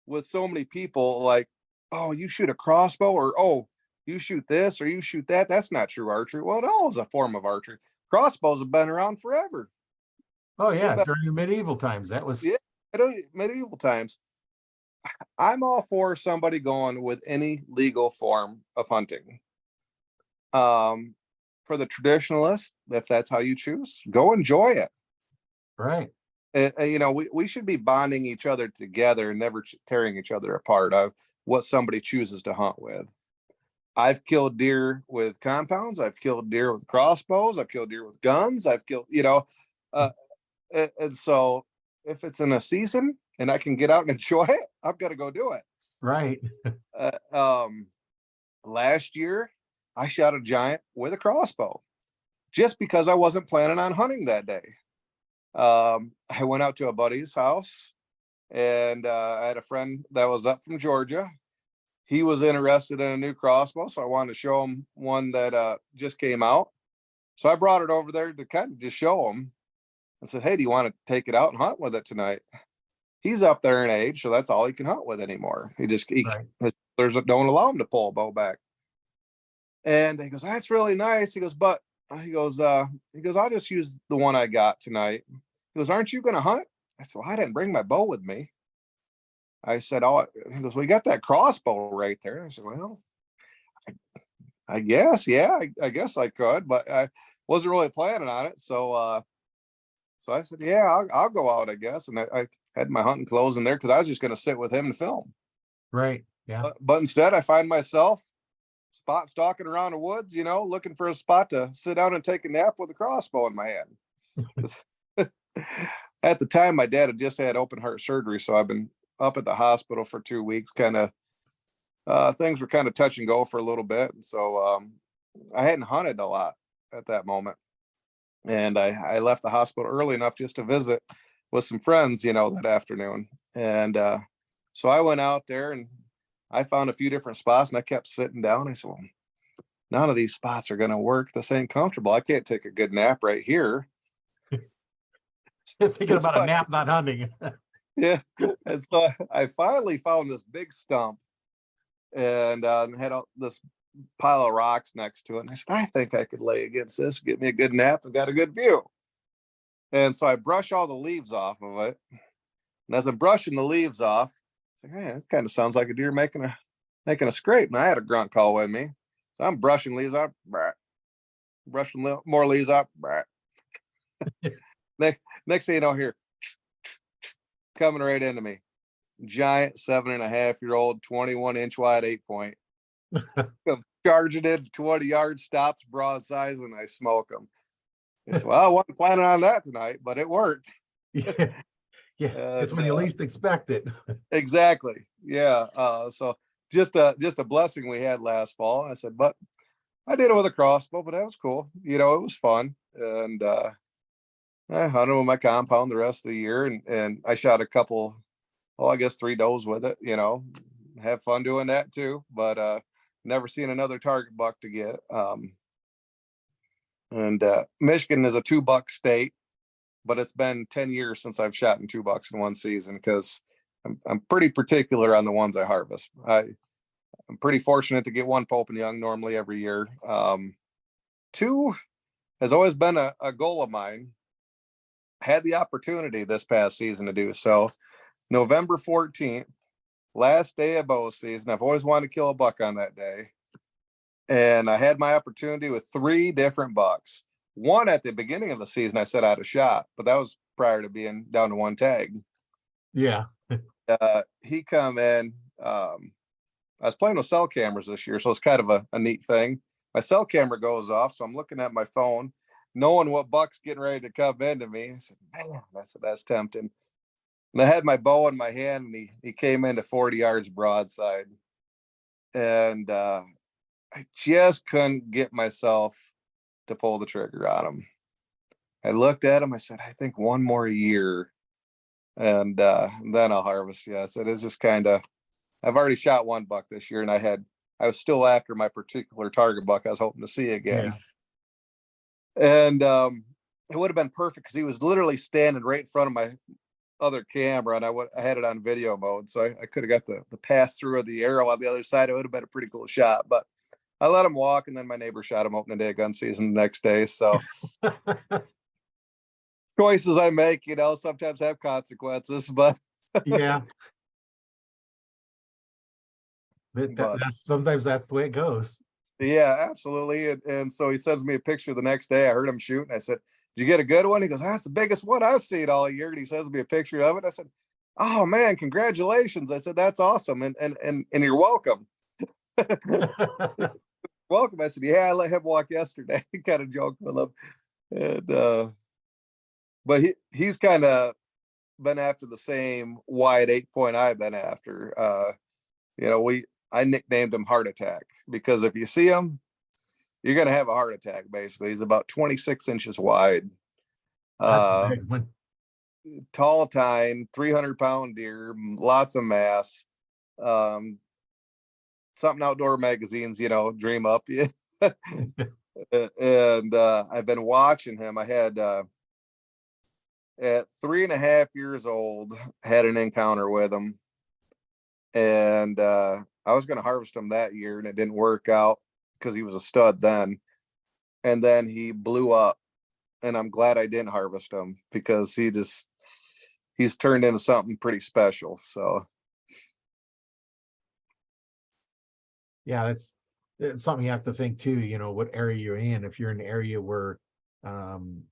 With so many people like, oh, you shoot a crossbow, or oh, you shoot this, or you shoot that. That's not true archery. Well, it all is a form of archery. Crossbows have been around forever. Oh yeah, during the medieval times, that was. Yeah, medieval times. I'm all for somebody going with any legal form of hunting. For the traditionalist, if that's how you choose, go enjoy it. Right. We should be bonding each other together and never tearing each other apart of what somebody chooses to hunt with. I've killed deer with compounds. I've killed deer with crossbows. I've killed deer with guns. I've killed, and so if it's in a season and I can get out and enjoy it, I've got to go do it. Right. Last year, I shot a giant with a crossbow just because I wasn't planning on hunting that day. I went out to a buddy's house, and I had a friend that was up from Georgia. He was interested in a new crossbow, so I wanted to show him one that just came out. So I brought it over there to kind of just show him. I said, hey, do you want to take it out and hunt with it tonight? He's up there in age, so that's all he can hunt with anymore. Right. Don't allow him to pull a bow back. And he goes, that's really nice. He goes, but I'll just use the one I got tonight. He goes, aren't you going to hunt? I said, well, I didn't bring my bow with me. I said, oh, he goes, well, you got that crossbow right there. I said, well, I guess, yeah, I guess I could, but I wasn't really planning on it. So I said, yeah, I'll go out, I guess. And I had my hunting clothes in there because I was just going to sit with him and film. Right. Yeah. But instead I find myself spot stalking around the woods, looking for a spot to sit down and take a nap with a crossbow in my hand. At the time, my dad had just had open heart surgery, so I've been up at the hospital for 2 weeks. Kind of things were kind of touch and go for a little bit, and so I hadn't hunted a lot at that moment. And I left the hospital early enough just to visit with some friends, that afternoon. And so I went out there and I found a few different spots, and I kept sitting down. I said, well, none of these spots are going to work. This ain't comfortable. I can't take a good nap right here. Thinking about a nap, not hunting. Yeah. And so I finally found this big stump and had this pile of rocks next to it. And I said, I think I could lay against this, get me a good nap, and got a good view. And so I brush all the leaves off of it. And as I'm brushing the leaves off, it's like, hey, it kind of sounds like a deer making a scrape. And I had a grunt call with me. So I'm brushing leaves up, brushing more leaves up. Next thing you know, here, coming right into me. Giant 7.5-year-old, 21-inch wide 8-point. Charging it 20 yards, stops broadside when I smoke them. I said, well, I wasn't planning on that tonight, but it worked. Yeah, it's when you least expect it. Exactly. Yeah. So just a blessing we had last fall. I said, but I did it with a crossbow, but that was cool. It was fun. And I hunted with my compound the rest of the year, and I shot a couple, I guess 3 does with it, have fun doing that too, but never seen another target buck to get. And Michigan is a 2-buck state, but it's been 10 years since I've shot in 2 bucks in one season because I'm pretty particular on the ones I harvest. I'm pretty fortunate to get 1 Pope and Young normally every year. 2 has always been a goal of mine. Had the opportunity this past season to do so. November 14th, last day of bow season. I've always wanted to kill a buck on that day. And I had my opportunity with 3 different bucks. One at the beginning of the season, I said I had a shot, but that was prior to being down to one tag. Yeah. He come in. I was playing with cell cameras this year, so it's kind of a neat thing. My cell camera goes off, so I'm looking at my phone, knowing what buck's getting ready to come into me. I said, man, that's tempting. And I had my bow in my hand, and he came into 40 yards broadside. And I just couldn't get myself to pull the trigger on him. I looked at him, I said, I think one more year, and then I'll harvest. Yes, it is just kind of, I've already shot one buck this year, and I was still after my particular target buck I was hoping to see again. Yeah. And it would have been perfect because he was literally standing right in front of my other camera, and I had it on video mode, so I could have got the pass through of the arrow on the other side. It would have been a pretty cool shot, but I let him walk, and then my neighbor shot him opening day of gun season the next day. So choices I make, sometimes have consequences, but yeah. Sometimes that's the way it goes. Yeah, absolutely. And so he sends me a picture the next day. I heard him shoot, and I said, did you get a good one? He goes, that's the biggest one I've seen all year. And he sends me a picture of it. I said, oh man, congratulations. I said, that's awesome. And you're welcome. Welcome. I said, yeah, I let him walk yesterday. Kind of joked with him. And but he's kind of been after the same wide 8-point I've been after. I nicknamed him Heart Attack because if you see him, you're going to have a heart attack. Basically, he's about 26 inches wide, tall tine, 300-pound deer, lots of mass. Something Outdoor magazines, dream up. And I've been watching him. I had at 3.5 years old, had an encounter with him, and I was going to harvest him that year, and it didn't work out because he was a stud then. And then he blew up, and I'm glad I didn't harvest him because he's turned into something pretty special. So yeah, it's something you have to think too, what area you're in. If you're in an area where, come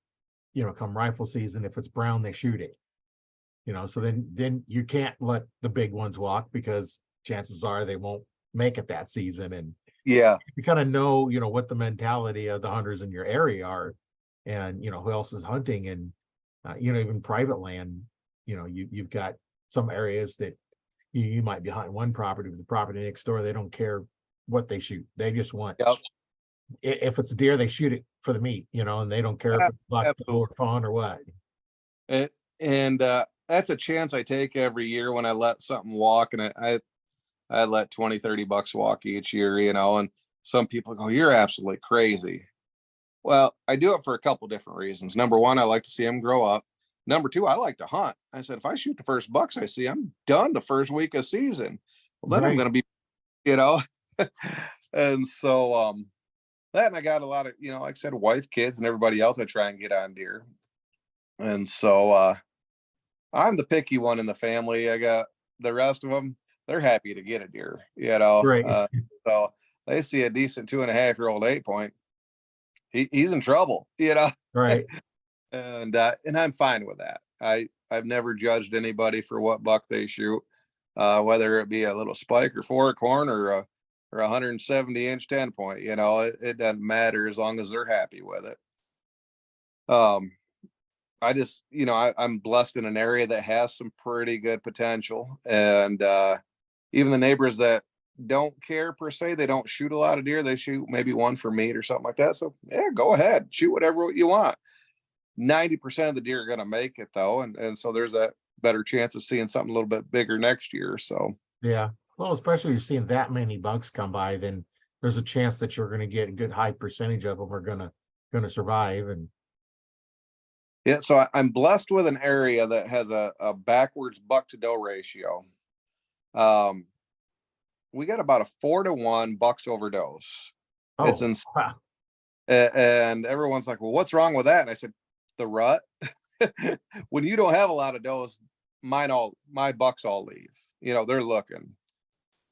rifle season, if it's brown, they shoot it, so then you can't let the big ones walk because chances are they won't make it that season. And yeah, you kind of know, what the mentality of the hunters in your area are, and who else is hunting. And even private land, you've got some areas that you might be hunting one property, with the property next door, they don't care what they shoot. They just want, if it's a deer, they shoot it for the meat, and they don't care if it's buck or fawn or what. And that's a chance I take every year when I let something walk, and I let 20-30 bucks walk each year, and some people go, you're absolutely crazy. Well, I do it for a couple different reasons. Number one, I like to see them grow up. Number two, I like to hunt. I said, if I shoot the first bucks I see, I'm done the first week of season. Well, then I'm going to be, and so that, and I got a lot of, like I said, wife, kids, and everybody else I try and get on deer. And so I'm the picky one in the family. I got the rest of them, they're happy to get a deer, Right. So they see a decent 2.5-year-old 8-point, he's in trouble, Right. And I'm fine with that. I've never judged anybody for what buck they shoot, whether it be a little spike or fork horn or a 170-inch 10-point, it doesn't matter as long as they're happy with it. I just, I'm blessed in an area that has some pretty good potential, and even the neighbors that don't care per se, they don't shoot a lot of deer, they shoot maybe one for meat or something like that. So yeah, go ahead, shoot whatever you want. 90% of the deer are going to make it though, and so there's a better chance of seeing something a little bit bigger next year. So yeah, well, especially if you're seeing that many bucks come by, then there's a chance that you're going to get a good high percentage of them are going to survive. And yeah, so I'm blessed with an area that has a backwards buck to doe ratio. We got about a 4-to-1 bucks over does. It's insane. Wow. And everyone's like, well, what's wrong with that? And I said, the rut. When you don't have a lot of does, my bucks all leave, they're looking.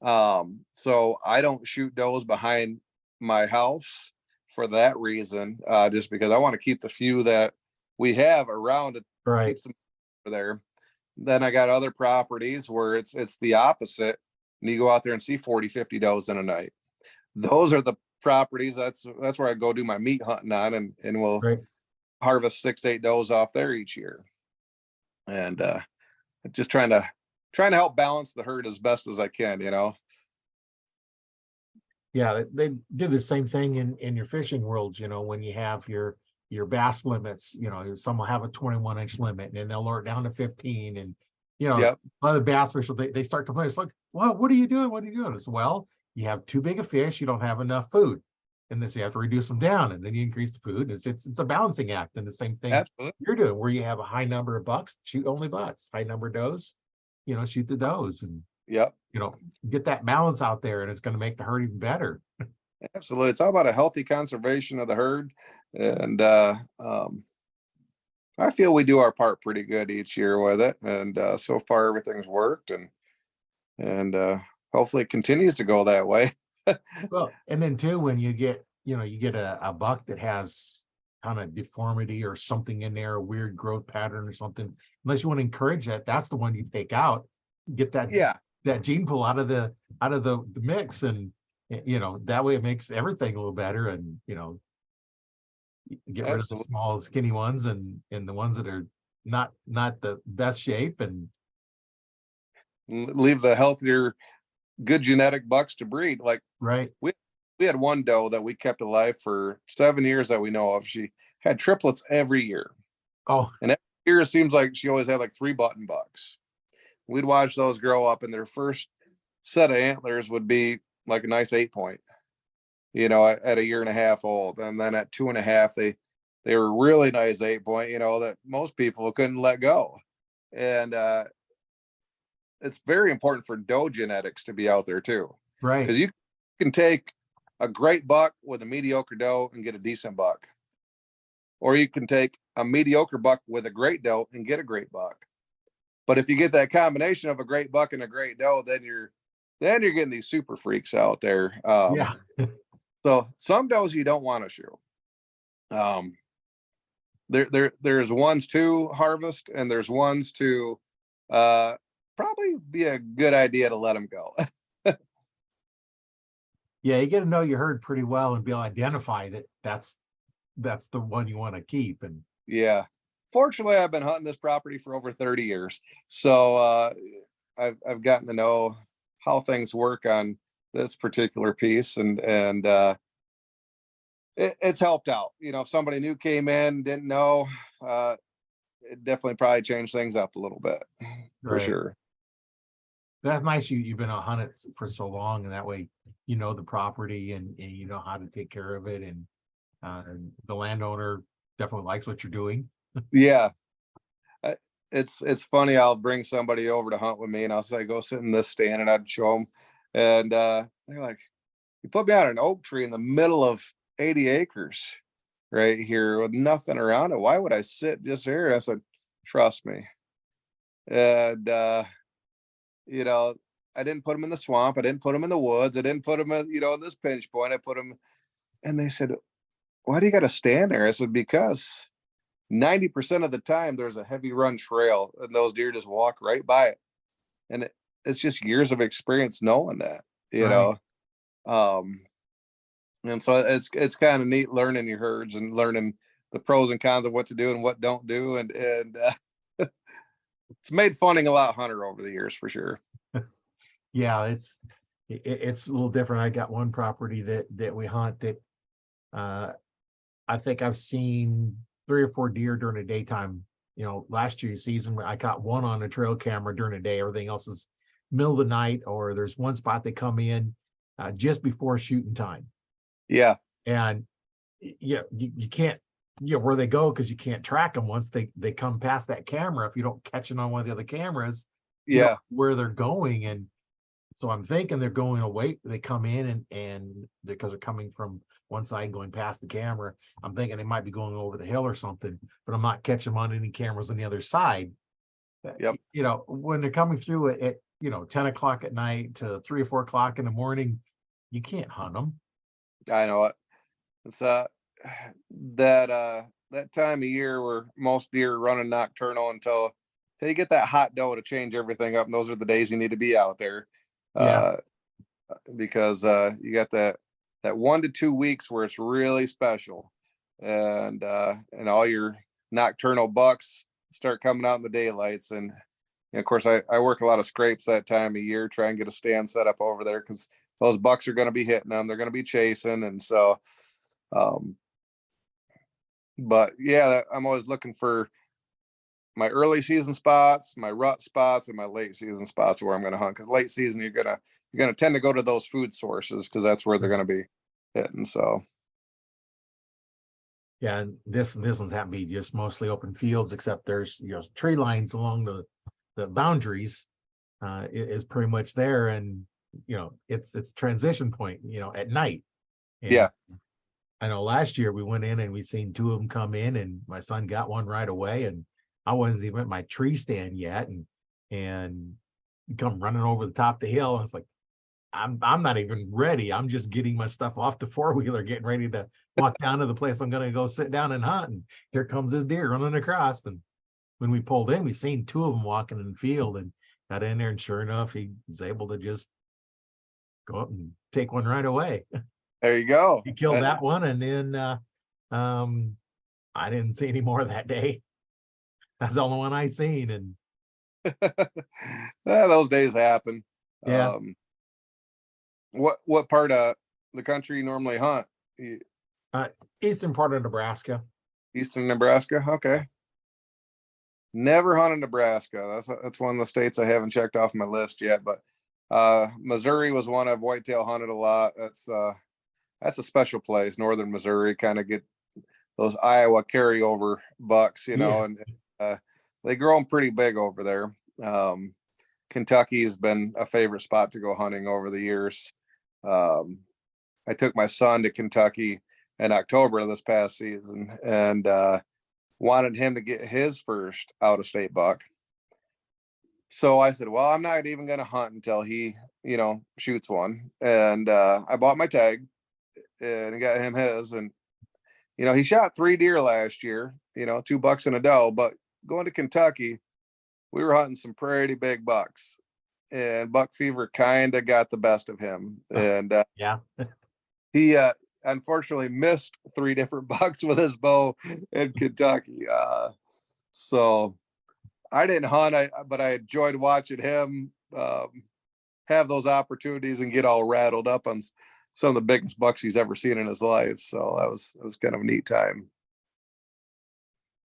So I don't shoot does behind my house for that reason, just because I want to keep the few that we have around to Right. keep some there. Then I got other properties where it's the opposite, and you go out there and see 40, 50 does in a night. Those are the properties that's where I go do my meat hunting on, and we'll Right. harvest 6, 8 does off there each year. And just trying to help balance the herd as best as I can, you know. Yeah, they do the same thing in your fishing worlds, you know, when you have your bass limits, you know, some will have a 21-inch limit and then they'll lower it down to 15. And you know, Yep. a lot of the bass fishers, they start complaining. It's like, well, what are you doing? What are you doing? It's, well, you have too big a fish, you don't have enough food. And then so you have to reduce them down and then you increase the food. It's a balancing act. And the same thing Absolutely. you're doing, where you have a high number of bucks, shoot only butts, high number of does, you know, shoot the does, and Yep. you know, get that balance out there, and it's going to make the herd even better. Absolutely. It's all about a healthy conservation of the herd. And I feel we do our part pretty good each year with it. And so far everything's worked, and hopefully it continues to go that way. Well, and then too, when you get, you know, you get a buck that has kind of deformity or something in there, a weird growth pattern or something, unless you want to encourage that, that's the one you take out, get that Yeah. that gene pool out of the mix, and you know, that way it makes everything a little better, and you know, get rid of the Absolutely. small skinny ones and the ones that are not the best shape, and Leave the healthier, good genetic bucks to breed. Like right. we had one doe that we kept alive for 7 years that we know of. She had triplets every year. Oh, And every year it seems like she always had like 3 button bucks. We'd watch those grow up, and their first set of antlers would be like a nice 8-point, you know, at a year and a half old. And then at 2.5, they were really nice 8-point, you know, that most people couldn't let go. And it's very important for doe genetics to be out there too, right. because you can take a great buck with a mediocre doe and get a decent buck, or you can take a mediocre buck with a great doe and get a great buck. But if you get that combination of a great buck and a great doe, then you're getting these super freaks out there. Yeah. So some does you don't want to shoot. There's ones to harvest, and there's ones to probably be a good idea to let them go. Yeah, you get to know your herd pretty well and be able to identify that's the one you want to keep. And Yeah. Fortunately, I've been hunting this property for over 30 years. So I've gotten to know how things work on this particular piece, and it's helped out. You know, if somebody new came in, didn't know, it definitely probably changed things up a little bit for right. sure. That's nice. You've been on hunting for so long, and that way you know the property, and you know how to take care of it, and the landowner definitely likes what you're doing. Yeah. I- it's funny. I'll bring somebody over to hunt with me, and I'll say, go sit in this stand, and I'd show them. And they're like, you put me on an oak tree in the middle of 80 acres right here with nothing around it. Why would I sit just here? And I said, trust me. And you know, I didn't put them in the swamp. I didn't put them in the woods. I didn't put them in, you know, in this pinch point. I put them, and they said, why do you got to stand there? I said, because 90% of the time there's a heavy run trail, and those deer just walk right by it. And it's just years of experience knowing that, you Right. know. And so it's kind of neat learning your herds and learning the pros and cons of what to do and what don't do. And it's made funning a lot hunter over the years for sure. Yeah, it's a little different. I got one property that we hunt that I think I've seen 3 or 4 deer during the daytime. You know, last year's season, I caught one on a trail camera during the day. Everything else is middle of the night, or there's one spot they come in just before shooting time. Yeah. And yeah, you can't, you know, where they go, because you can't track them once they come past that camera. If you don't catch it on one of the other cameras, you know Yeah. where they're going. And so I'm thinking they're going away. They come in and because they're coming from one side going past the camera, I'm thinking they might be going over the hill or something, but I'm not catching them on any cameras on the other side. Yep. You know, when they're coming through at you know, 10 o'clock at night to 3 or 4 o'clock in the morning, you can't hunt them. I know it. It's that time of year where most deer are running nocturnal until you get that hot doe to change everything up. And those are the days you need to be out there. Yeah. Because you got that 1 to 2 weeks where it's really special, and all your nocturnal bucks start coming out in the daylights. And of course, I work a lot of scrapes that time of year, try and get a stand set up over there because those bucks are going to be hitting them. They're going to be chasing, and so. But yeah, I'm always looking for my early season spots, my rut spots, and my late season spots where I'm going to hunt. Because late season, you're gonna tend to go to those food sources because that's where they're going to be hitting. So Yeah, and this one's happened to be just mostly open fields, except there's tree lines along the boundaries is pretty much there, and it's transition point at night. And yeah, I know last year we went in and we seen 2 of them come in, and my son got one right away, and I wasn't even at my tree stand yet, and come running over the top of the hill. I was like, I'm not even ready. I'm just getting my stuff off the 4-wheeler, getting ready to walk down to the place I'm gonna go sit down and hunt. And here comes this deer running across. And when we pulled in, we seen 2 of them walking in the field, and got in there, and sure enough, he was able to just go up and take one right away. there you go. He killed that one, and then I didn't see any more that day. That's the only one I seen. And those days happen. yeah, What part of the country you normally hunt? eastern part of Nebraska. Eastern Nebraska. Okay. Never hunted Nebraska. That's one of the states I haven't checked off my list yet. But Missouri was one I've whitetail hunted a lot. That's a special place. Northern Missouri, kind of get those Iowa carryover bucks, Yeah. and they grow them pretty big over there. Kentucky has been a favorite spot to go hunting over the years. I took my son to Kentucky in October of this past season, and wanted him to get his first out of state buck. So I said, well, I'm not even going to hunt until he, shoots one. And I bought my tag and got him his. And, he shot 3 deer last year, 2 bucks and a doe. But going to Kentucky, we were hunting some pretty big bucks. And buck fever kind of got the best of him. And Yeah. he unfortunately missed 3 different bucks with his bow in Kentucky. So I didn't hunt, but I enjoyed watching him have those opportunities and get all rattled up on some of the biggest bucks he's ever seen in his life. So it was kind of a neat time.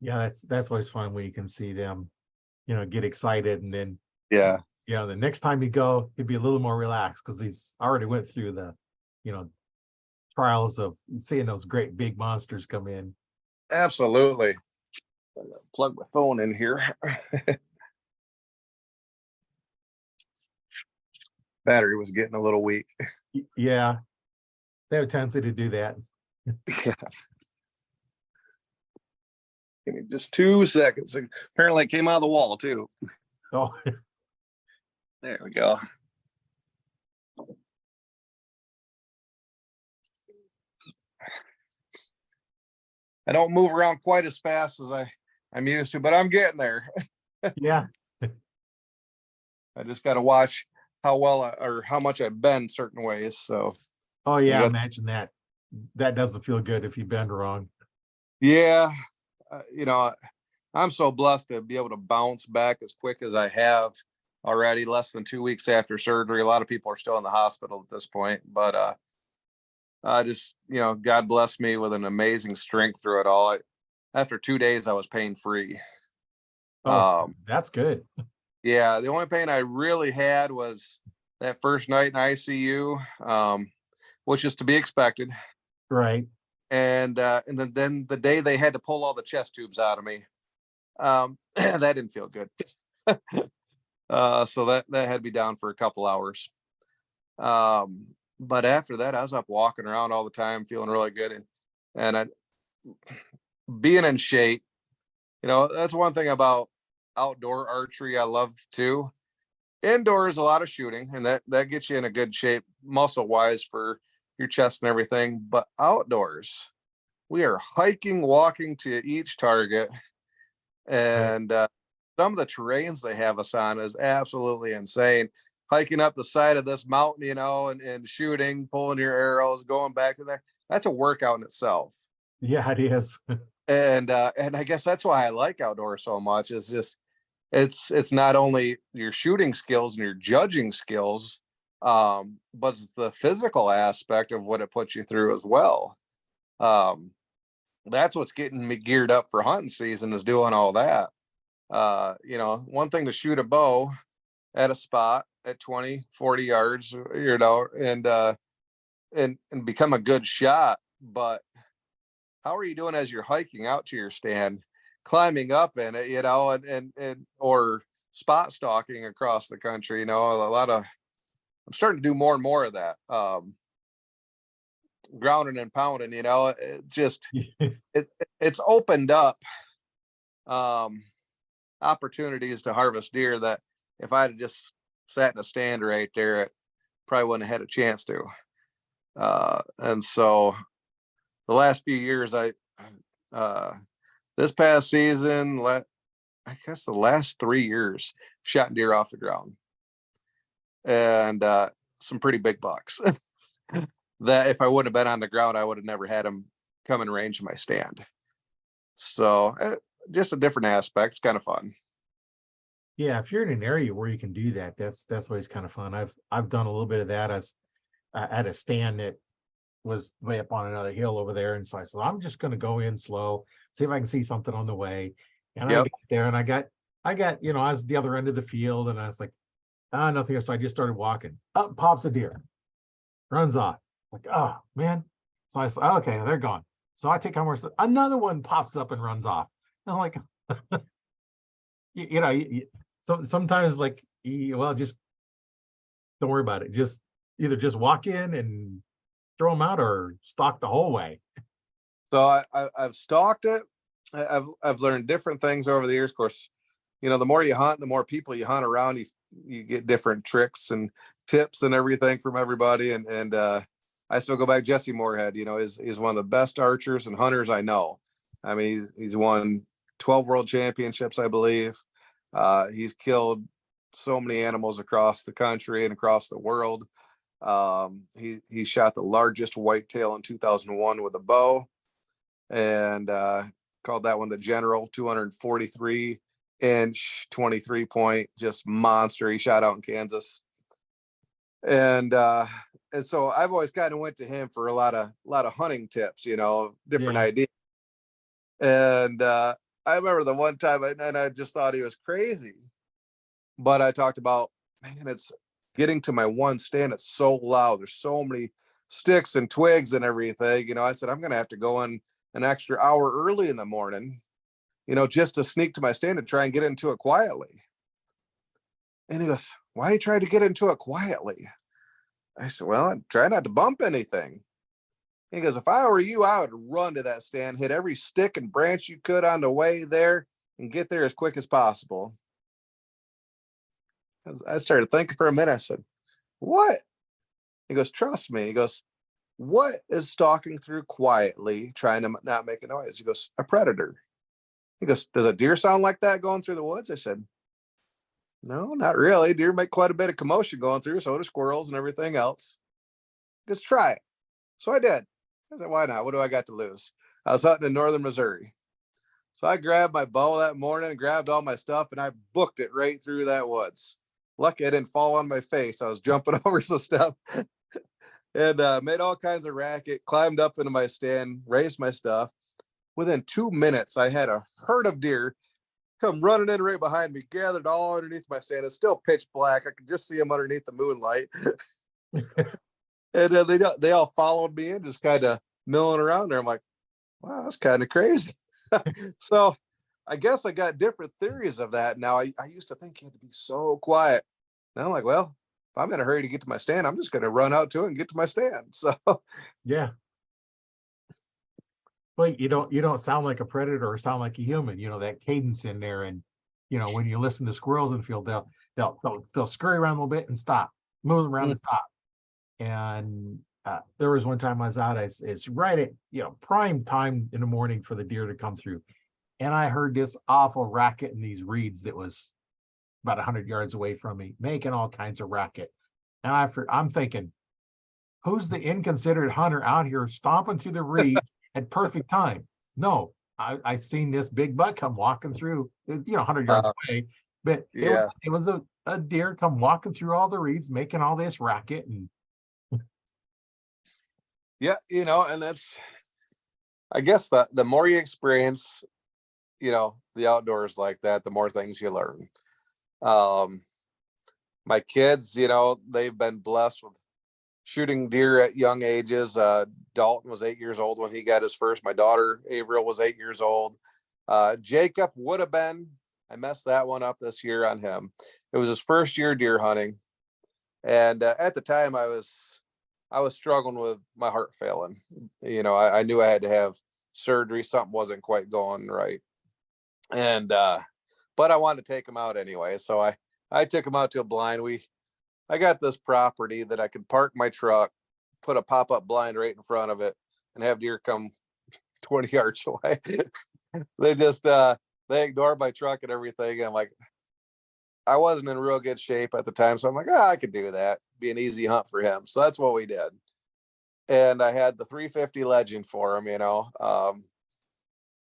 Yeah, that's always fun when you can see them, get excited, and then Yeah. the next time you go, he'd be a little more relaxed because he's already went through the, trials of seeing those great big monsters come in. Absolutely. Plug my phone in here. Battery was getting a little weak. Yeah, they have a tendency to do that. Yeah. Give me just 2 seconds. Apparently it came out of the wall too. Oh, There we go. I don't move around quite as fast as I'm used to, but I'm getting there. yeah. I just got to watch how well or how much I bend certain ways. So, Oh, yeah. Imagine that. That doesn't feel good if you bend wrong. yeah, I'm so blessed to be able to bounce back as quick as I have already. Less than 2 weeks after surgery. A lot of people are still in the hospital at this point, but I just, God bless me with an amazing strength through it all. After 2 days, I was pain free. Oh, that's good. Yeah, the only pain I really had was that first night in ICU, which is to be expected. Right. And then the day they had to pull all the chest tubes out of me, that didn't feel good. So that had to be down for a couple hours. But after that, I was up walking around all the time, feeling really good, and being in shape. That's one thing about outdoor archery I love too. Indoor is a lot of shooting, and that gets you in a good shape muscle wise for your chest and everything. But outdoors, we are hiking, walking to each target, Right. and some of the terrains they have us on is absolutely insane. Hiking up the side of this mountain, and shooting, pulling your arrows, going back to there. That's a workout in itself. Yeah, it is. And I guess that's why I like outdoors so much. Is just it's not only your shooting skills and your judging skills, but it's the physical aspect of what it puts you through as well. Um, that's what's getting me geared up for hunting season, is doing all that. One thing to shoot a bow at a spot at 20, 40 yards, and become a good shot. But how are you doing as you're hiking out to your stand, climbing up in it, and or spot stalking across the country? I'm starting to do more and more of that. Grounding and pounding, it's opened up opportunities to harvest deer that if I'd have just sat in a stand right there, it probably wouldn't have had a chance to. And so the last few years, this past season, I guess the last 3 years, shot deer off the ground, and some pretty big bucks that if I wouldn't have been on the ground, I would have never had them come in range of my stand. So just a different aspect. It's kind of fun. Yeah, if you're in an area where you can do that, that's always kind of fun. I've done a little bit of that as at a stand that was way up on another hill over there, and so I said I'm just going to go in slow, see if I can see something on the way. And I Yep. got there, and I got I was the other end of the field, and I was like, nothing. So I just started walking. Up pops a deer, runs off. Like, oh man. So I said, okay, they're gone. So I take on more. Another one pops up and runs off. And I'm like, so sometimes like, well, just don't worry about it. Either walk in and throw them out or stalk the whole way. So I've stalked it. I've learned different things over the years. Of course, the more you hunt, the more people you hunt around, you get different tricks and tips and everything from everybody. And I still go back. Jesse Moorhead, is one of the best archers and hunters I know. I mean, he's won 12 world championships, I believe. He's killed so many animals across the country and across the world. He shot the largest whitetail in 2001 with a bow, and called that one the General, 243-inch, 23 point, just monster. He shot out in Kansas, and so I've always kind of went to him for a lot of hunting tips, different ideas. And I remember the one time, and I just thought he was crazy, but I talked about, man, it's getting to my one stand. It's so loud. There's so many sticks and twigs and everything. I said, I'm going to have to go in an extra hour early in the morning, just to sneak to my stand and try and get into it quietly. And he goes, why are you trying to get into it quietly? I said, well, I'm trying not to bump anything. He goes, if I were you, I would run to that stand, hit every stick and branch you could on the way there, and get there as quick as possible. I started thinking for a minute. I said, what? He goes, trust me. He goes, what is stalking through quietly, trying to not make a noise? He goes, a predator. He goes, does a deer sound like that going through the woods? I said, no, not really. Deer make quite a bit of commotion going through, so do squirrels and everything else. Just try it. So I did. I said, why not? What do I got to lose? I was hunting in northern Missouri. So I grabbed my bow that morning and grabbed all my stuff, and I booked it right through that woods. Lucky I didn't fall on my face. I was jumping over some stuff and made all kinds of racket, climbed up into my stand, raised my stuff. Within 2 minutes, I had a herd of deer come running in right behind me, gathered all underneath my stand. It's still pitch black. I could just see them underneath the moonlight. And they all followed me in, just kind of milling around there. I'm like, wow, that's kind of crazy. So I guess I got different theories of that. Now I used to think you had to be so quiet. Now I'm like, well, if I'm in a hurry to get to my stand, I'm just going to run out to it and get to my stand. So Yeah. Well, you don't sound like a predator or sound like a human, that cadence in there. And when you listen to squirrels in the field, they'll scurry around a little bit and stop, move around and stop. And there was one time I was out, it's right at, prime time in the morning for the deer to come through. And I heard this awful racket in these reeds that was about 100 yards away from me, making all kinds of racket. And I'm thinking, who's the inconsiderate hunter out here stomping through the reeds at perfect time? No, I seen this big buck come walking through, 100 yards away, but Yeah. it was a deer come walking through all the reeds, making all this racket. And Yeah. And that's, I guess the more you experience, the outdoors like that, the more things you learn. My kids, they've been blessed with shooting deer at young ages. Dalton was 8 years old when he got his first. My daughter Averill was 8 years old. Jacob would have been, I messed that one up this year on him. It was his first year deer hunting. And at the time I was struggling with my heart failing. I knew I had to have surgery. Something wasn't quite going right. And, but I wanted to take him out anyway. So I took him out to a blind. I got this property that I could park my truck, put a pop-up blind right in front of it, and have deer come 20 yards away. They just, they ignored my truck and everything. And I'm like, I wasn't in real good shape at the time. So I'm like, I could do that. Be an easy hunt for him. So that's what we did. And I had the 350 Legend for him,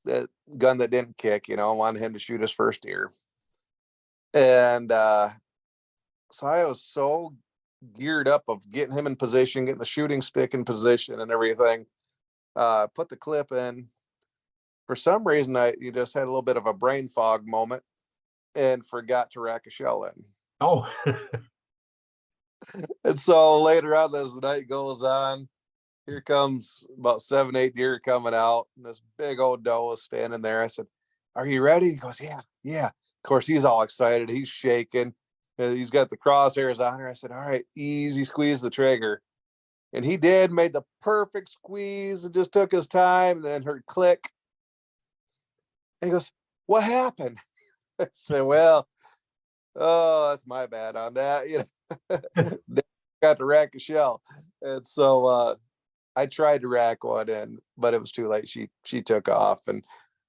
the gun that didn't kick, wanted him to shoot his first deer. And so I was so geared up of getting him in position, getting the shooting stick in position and everything. Put the clip in. For some reason, you just had a little bit of a brain fog moment and forgot to rack a shell in. oh, And so later on, as the night goes on, here comes about 7, 8 deer coming out, and this big old doe is standing there. I said, "Are you ready?" He goes, "Yeah, yeah." Of course, he's all excited. He's shaking. He's got the crosshairs on her. I said, "All right, easy, squeeze the trigger." And he did, made the perfect squeeze and just took his time, and then heard click. And he goes, "What happened?" I said, "Well, oh, that's my bad on that. Got to rack a shell." And so I tried to rack one in, but it was too late. She took off, and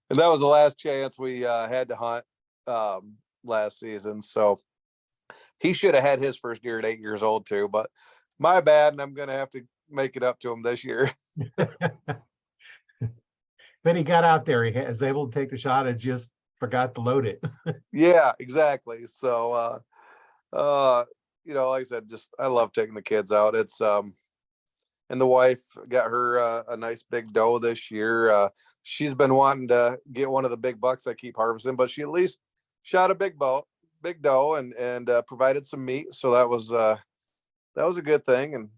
that was the last chance we had to hunt last season. So he should have had his first deer at 8 years old too, but my bad, and I'm gonna have to make it up to him this year. but he got out there. He was able to take the shot and just forgot to load it. Yeah, exactly. So like I said, just I love taking the kids out. It's and the wife got her a nice big doe this year. She's been wanting to get one of the big bucks I keep harvesting, but she at least shot a big doe and provided some meat. So that was a good thing. And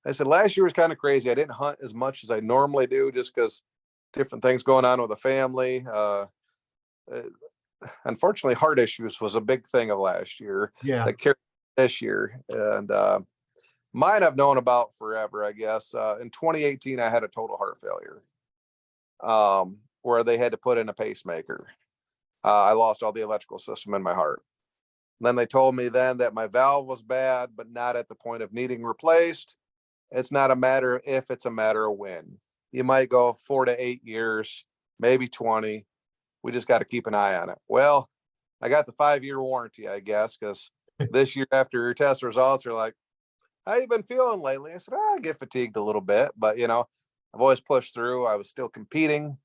I said last year was kind of crazy. I didn't hunt as much as I normally do, just because different things going on with the family. Unfortunately, heart issues was a big thing of last year. Yeah. That carried this year, and mine I've known about forever, I guess. In 2018, I had a total heart failure, where they had to put in a pacemaker. I lost all the electrical system in my heart. And then they told me then that my valve was bad, but not at the point of needing replaced. It's not a matter of if, it's a matter of when. You might go 4 to 8 years, maybe 20. We just got to keep an eye on it. Well, I got the 5-year warranty, I guess, because this year after your test results are like, "How you been feeling lately?" I said, "I get fatigued a little bit, but I've always pushed through." I was still competing.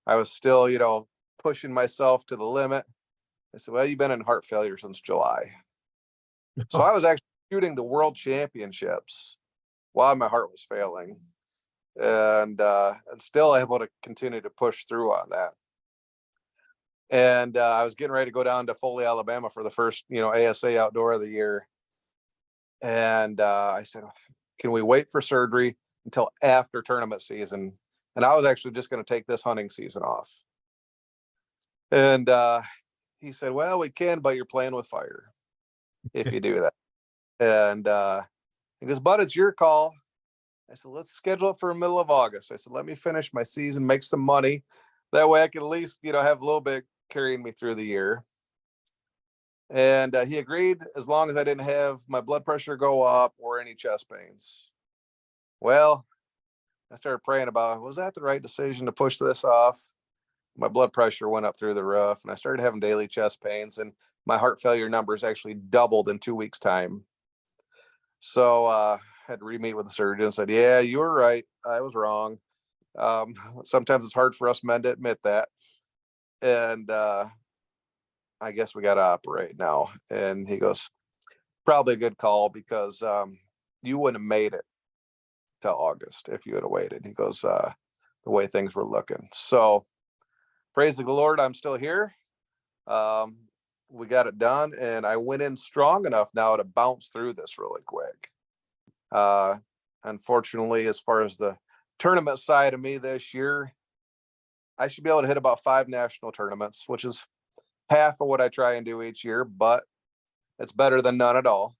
I was still, pushing myself to the limit. I said, "Well, you've been in heart failure since July." So I was actually shooting the world championships while my heart was failing, and still able to continue to push through on that. And I was getting ready to go down to Foley, Alabama for the first, ASA outdoor of the year. And I said, "Can we wait for surgery until after tournament season?" And I was actually just going to take this hunting season off. And he said, "Well, we can, but you're playing with fire if you do that." And he goes, "But it's your call." I said, "Let's schedule it for the middle of August." I said, "Let me finish my season, make some money. That way I can at least, have a little bit carrying me through the year." And he agreed, as long as I didn't have my blood pressure go up or any chest pains. Well, I started praying about, was that the right decision to push this off? My blood pressure went up through the roof, and I started having daily chest pains, and my heart failure numbers actually doubled in 2 weeks' time. So had to re-meet with the surgeon and said, yeah, you were right. I was wrong. Sometimes it's hard for us men to admit that. And I guess we got to operate now. And he goes, probably a good call, because you wouldn't have made it till August if you had waited. He goes, the way things were looking. So praise the Lord, I'm still here. We got it done, and I went in strong enough now to bounce through this really quick. Unfortunately, as far as the tournament side of me this year, I should be able to hit about 5 national tournaments, which is half of what I try and do each year, but it's better than none at all.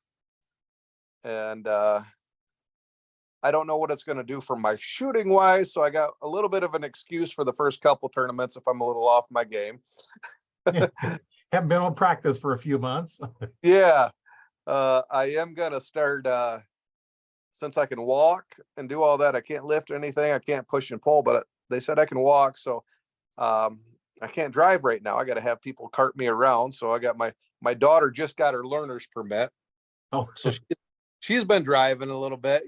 And I don't know what it's going to do for my shooting wise. So I got a little bit of an excuse for the first couple tournaments if I'm a little off my game. Haven't been on practice for a few months. Yeah. I am going to start, since I can walk and do all that. I can't lift anything. I can't push and pull, but they said I can walk. So I can't drive right now. I got to have people cart me around. So I got my daughter just got her learner's permit. Oh, So she's been driving a little bit,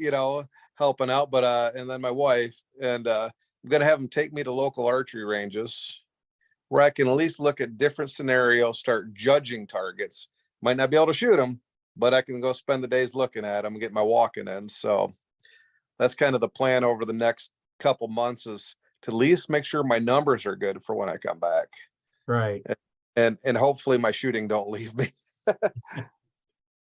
helping out, but and then my wife, and I'm going to have them take me to local archery ranges where I can at least look at different scenarios, start judging targets. Might not be able to shoot them, but I can go spend the days looking at them and get my walking in. So that's kind of the plan over the next couple months, is to at least make sure my numbers are good for when I come back. right. And hopefully my shooting don't leave me.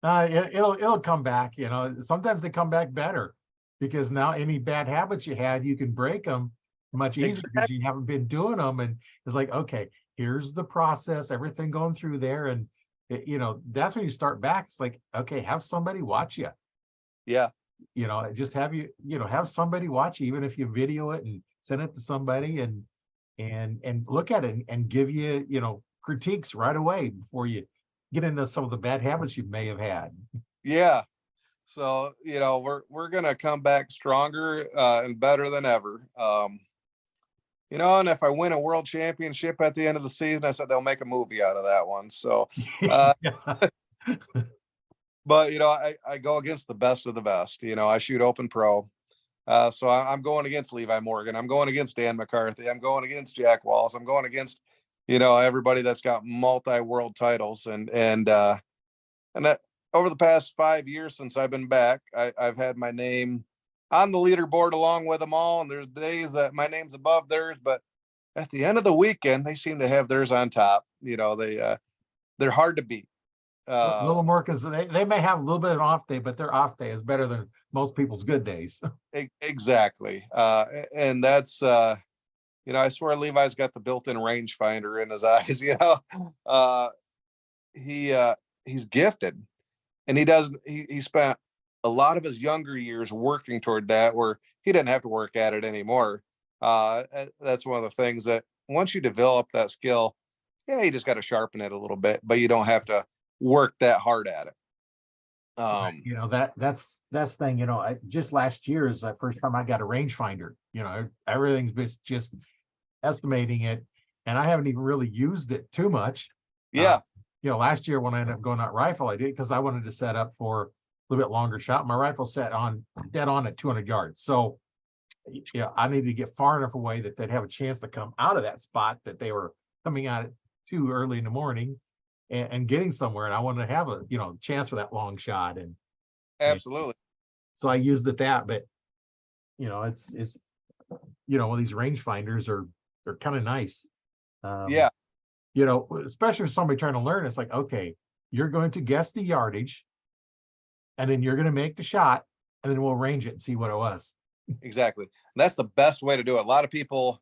It'll come back. Sometimes they come back better, because now any bad habits you had, you can break them much easier because you haven't been doing them. And it's like, okay, here's the process, everything going through there. And that's when you start back. It's like, okay, have somebody watch you. Yeah. Just have somebody watch you, even if you video it and send it to somebody and look at it and give you, critiques right away before you get into some of the bad habits you may have had. Yeah. So, we're going to come back stronger and better than ever. And if I win a world championship at the end of the season, I said they'll make a movie out of that one. So, but, I go against the best of the best. I shoot open pro. So I'm going against Levi Morgan. I'm going against Dan McCarthy. I'm going against Jack Walls. I'm going against, everybody that's got multi-world titles. And that, over the past 5 years since I've been back, I've had my name on the leaderboard along with them all. And there's days that my name's above theirs, but at the end of the weekend, they seem to have theirs on top. They're hard to beat. A little more, because they may have a little bit of an off day, but their off day is better than most people's good days. Exactly. And that's, I swear Levi's got the built-in rangefinder in his eyes. He's gifted, and he spent a lot of his younger years working toward that, where he didn't have to work at it anymore. That's one of the things that once you develop that skill, you just got to sharpen it a little bit, but you don't have to work that hard at it. That's the thing. Just last year is the first time I got a rangefinder. Everything's just estimating it, and I haven't even really used it too much. Yeah. Last year when I ended up going out rifle, I did because I wanted to set up for a little bit longer shot. My rifle set on dead on at 200 yards. So, I needed to get far enough away that they'd have a chance to come out of that spot that they were coming out at too early in the morning and getting somewhere. And I wanted to have a, chance for that long shot. And absolutely. So I used that, but it's these rangefinders they're kind of nice. Yeah. Especially for somebody trying to learn, it's like, okay, you're going to guess the yardage, and then you're going to make the shot, and then we'll range it and see what it was. Exactly. And that's the best way to do it. A lot of people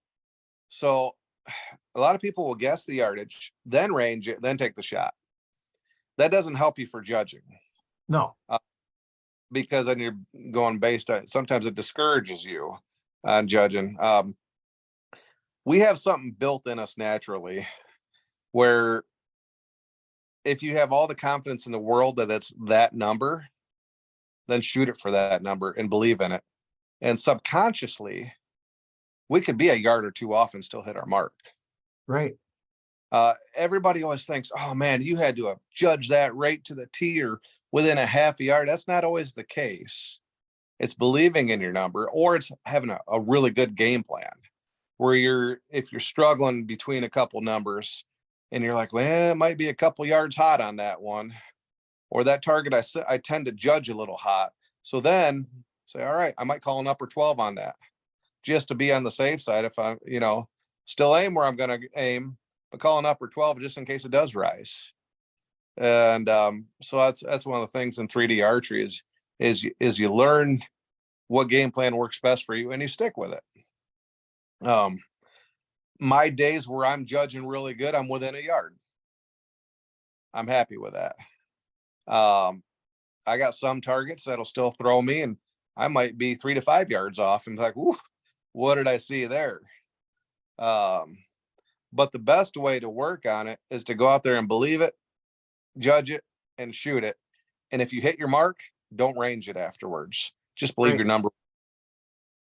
will guess the yardage, then range it, then take the shot. That doesn't help you for judging. No. Because then you're going based on, sometimes it discourages you on judging. We have something built in us naturally where if you have all the confidence in the world that it's that number, then shoot it for that number and believe in it. And subconsciously, we could be a yard or two off and still hit our mark. Right. Everybody always thinks, oh man, you had to have judged that right to the T or within a half a yard. That's not always the case. It's believing in your number, or it's having a really good game plan where if you're struggling between a couple numbers and you're like, well, it might be a couple yards hot on that one, or that target I tend to judge a little hot. So then say, all right, I might call an upper 12 on that just to be on the safe side. If I, still aim where I'm going to aim, but call an upper 12 just in case it does rise. And so that's one of the things in 3D archery is you learn what game plan works best for you and you stick with it. My days where I'm judging really good, I'm within a yard. I'm happy with that. I got some targets that'll still throw me, and I might be 3 to 5 yards off and like, ooh, what did I see there? But the best way to work on it is to go out there and believe it, judge it, and shoot it. And if you hit your mark, don't range it afterwards. Just believe your number.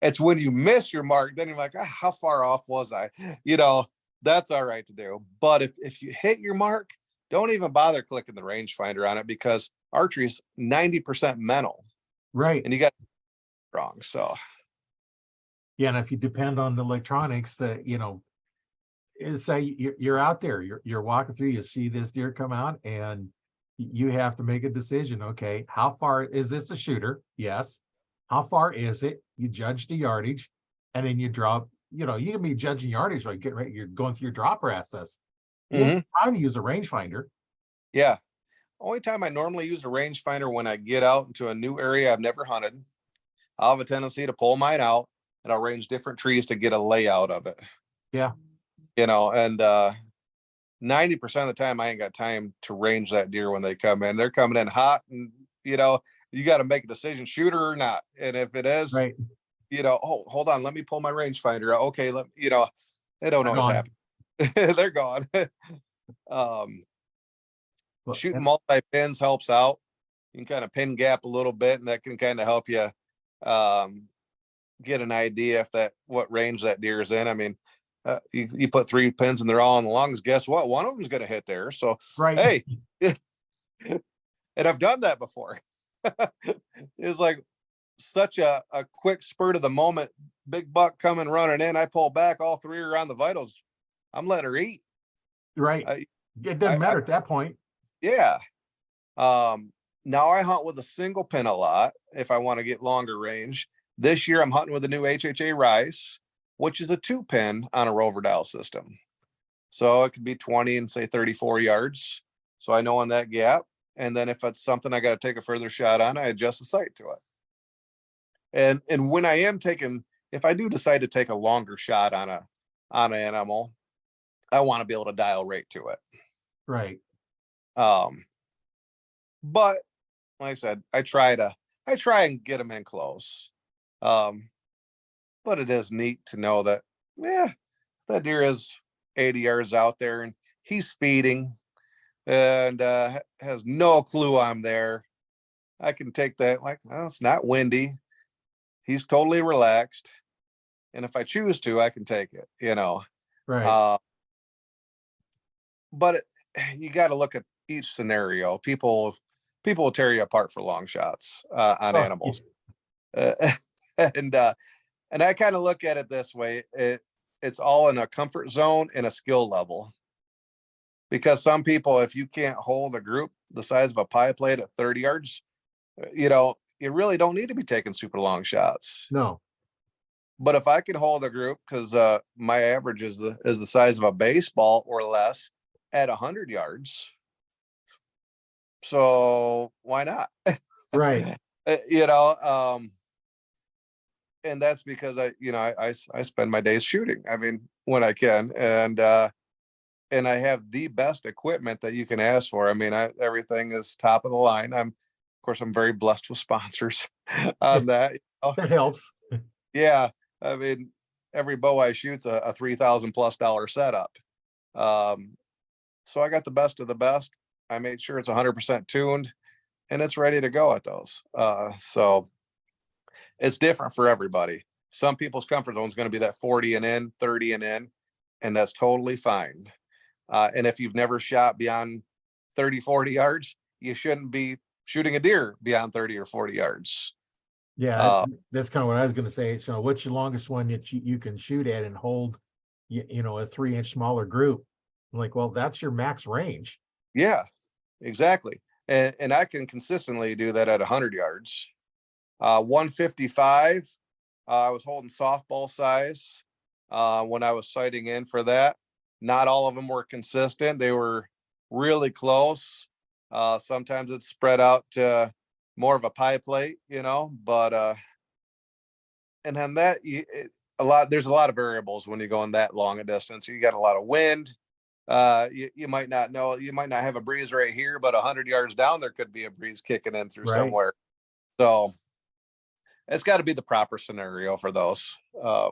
It's when you miss your mark, then you're like, how far off was I? That's all right to do. But if you hit your mark, don't even bother clicking the rangefinder on it, because archery is 90% mental. Right. And you got wrong. So yeah, and if you depend on the electronics, say you're out there, you're walking through, you see this deer come out, and you have to make a decision. Okay, how far is this a shooter? Yes. How far is it? You judge the yardage, and then you drop. You can be judging yardage, right? Get right. You're going through your drop process. You have time to use a rangefinder. Yeah. Only time I normally use a rangefinder when I get out into a new area I've never hunted. I'll have a tendency to pull mine out and I'll range different trees to get a layout of it. Yeah. And 90% of the time I ain't got time to range that deer when they come in. They're coming in hot, and you got to make a decision, shooter or not. And if it is, right, hold on, let me pull my rangefinder out. Okay, they don't always happen. They're gone. Shooting multi-pins helps out. You can kind of pin gap a little bit, and that can kind of help you get an idea what range that deer is in. I mean, you put 3 pins and they're all in the lungs. Guess what? One of them's going to hit there. So, right. Hey, and I've done that before. It's like such a quick spurt of the moment. Big buck coming running in. I pull back. All 3 are on the vitals. I'm letting her eat. Right. It doesn't matter at that point. Yeah. Now I hunt with a single pin a lot if I want to get longer range. This year I'm hunting with a new HHA Rice, which is a 2-pin on a rover dial system. So it could be 20 and say 34 yards. So I know on that gap. And then if it's something I got to take a further shot on, I adjust the sight to it. And when I am if I do decide to take a longer shot on an animal, I want to be able to dial right to it. Right. But like I said, I try and get them in close. But it is neat to know that, that deer is 80 yards out there and he's feeding and has no clue I'm there. I can take that like, it's not windy. He's totally relaxed. And if I choose to, I can take it, Right. But you got to look at each scenario. People will tear you apart for long shots on animals. And I kind of look at it this way. It's all in a comfort zone and a skill level. Because some people, if you can't hold a group the size of a pie plate at 30 yards, you really don't need to be taking super long shots. No. But if I can hold a group, because my average is the size of a baseball or less at 100 yards. So why not? Right. And that's because I spend my days shooting. I mean, when I can, and I have the best equipment that you can ask for. I mean, everything is top of the line. I'm very blessed with sponsors on that. That helps. Yeah. I mean, every bow I shoot's a $3,000+ setup. So I got the best of the best. I made sure it's 100% tuned and it's ready to go at those. So it's different for everybody. Some people's comfort zone is going to be that 40 and in, 30 and in, and that's totally fine. And if you've never shot beyond 30, 40 yards, you shouldn't be shooting a deer beyond 30 or 40 yards. Yeah, that's kind of what I was going to say. So what's your longest one that you can shoot at and hold, you know, a 3-inch smaller group? I'm like, well, that's your max range. Yeah, exactly. And I can consistently do that at 100 yards. 155, I was holding softball size when I was sighting in for that. Not all of them were consistent. They were really close. Sometimes it's spread out to more of a pie plate, you know, but and then that there's a lot of variables when you're going that long a distance. You got a lot of wind. You might not know, you might not have a breeze right here, but 100 yards down there could be a breeze kicking in through Right. somewhere. So it's got to be the proper scenario for those. I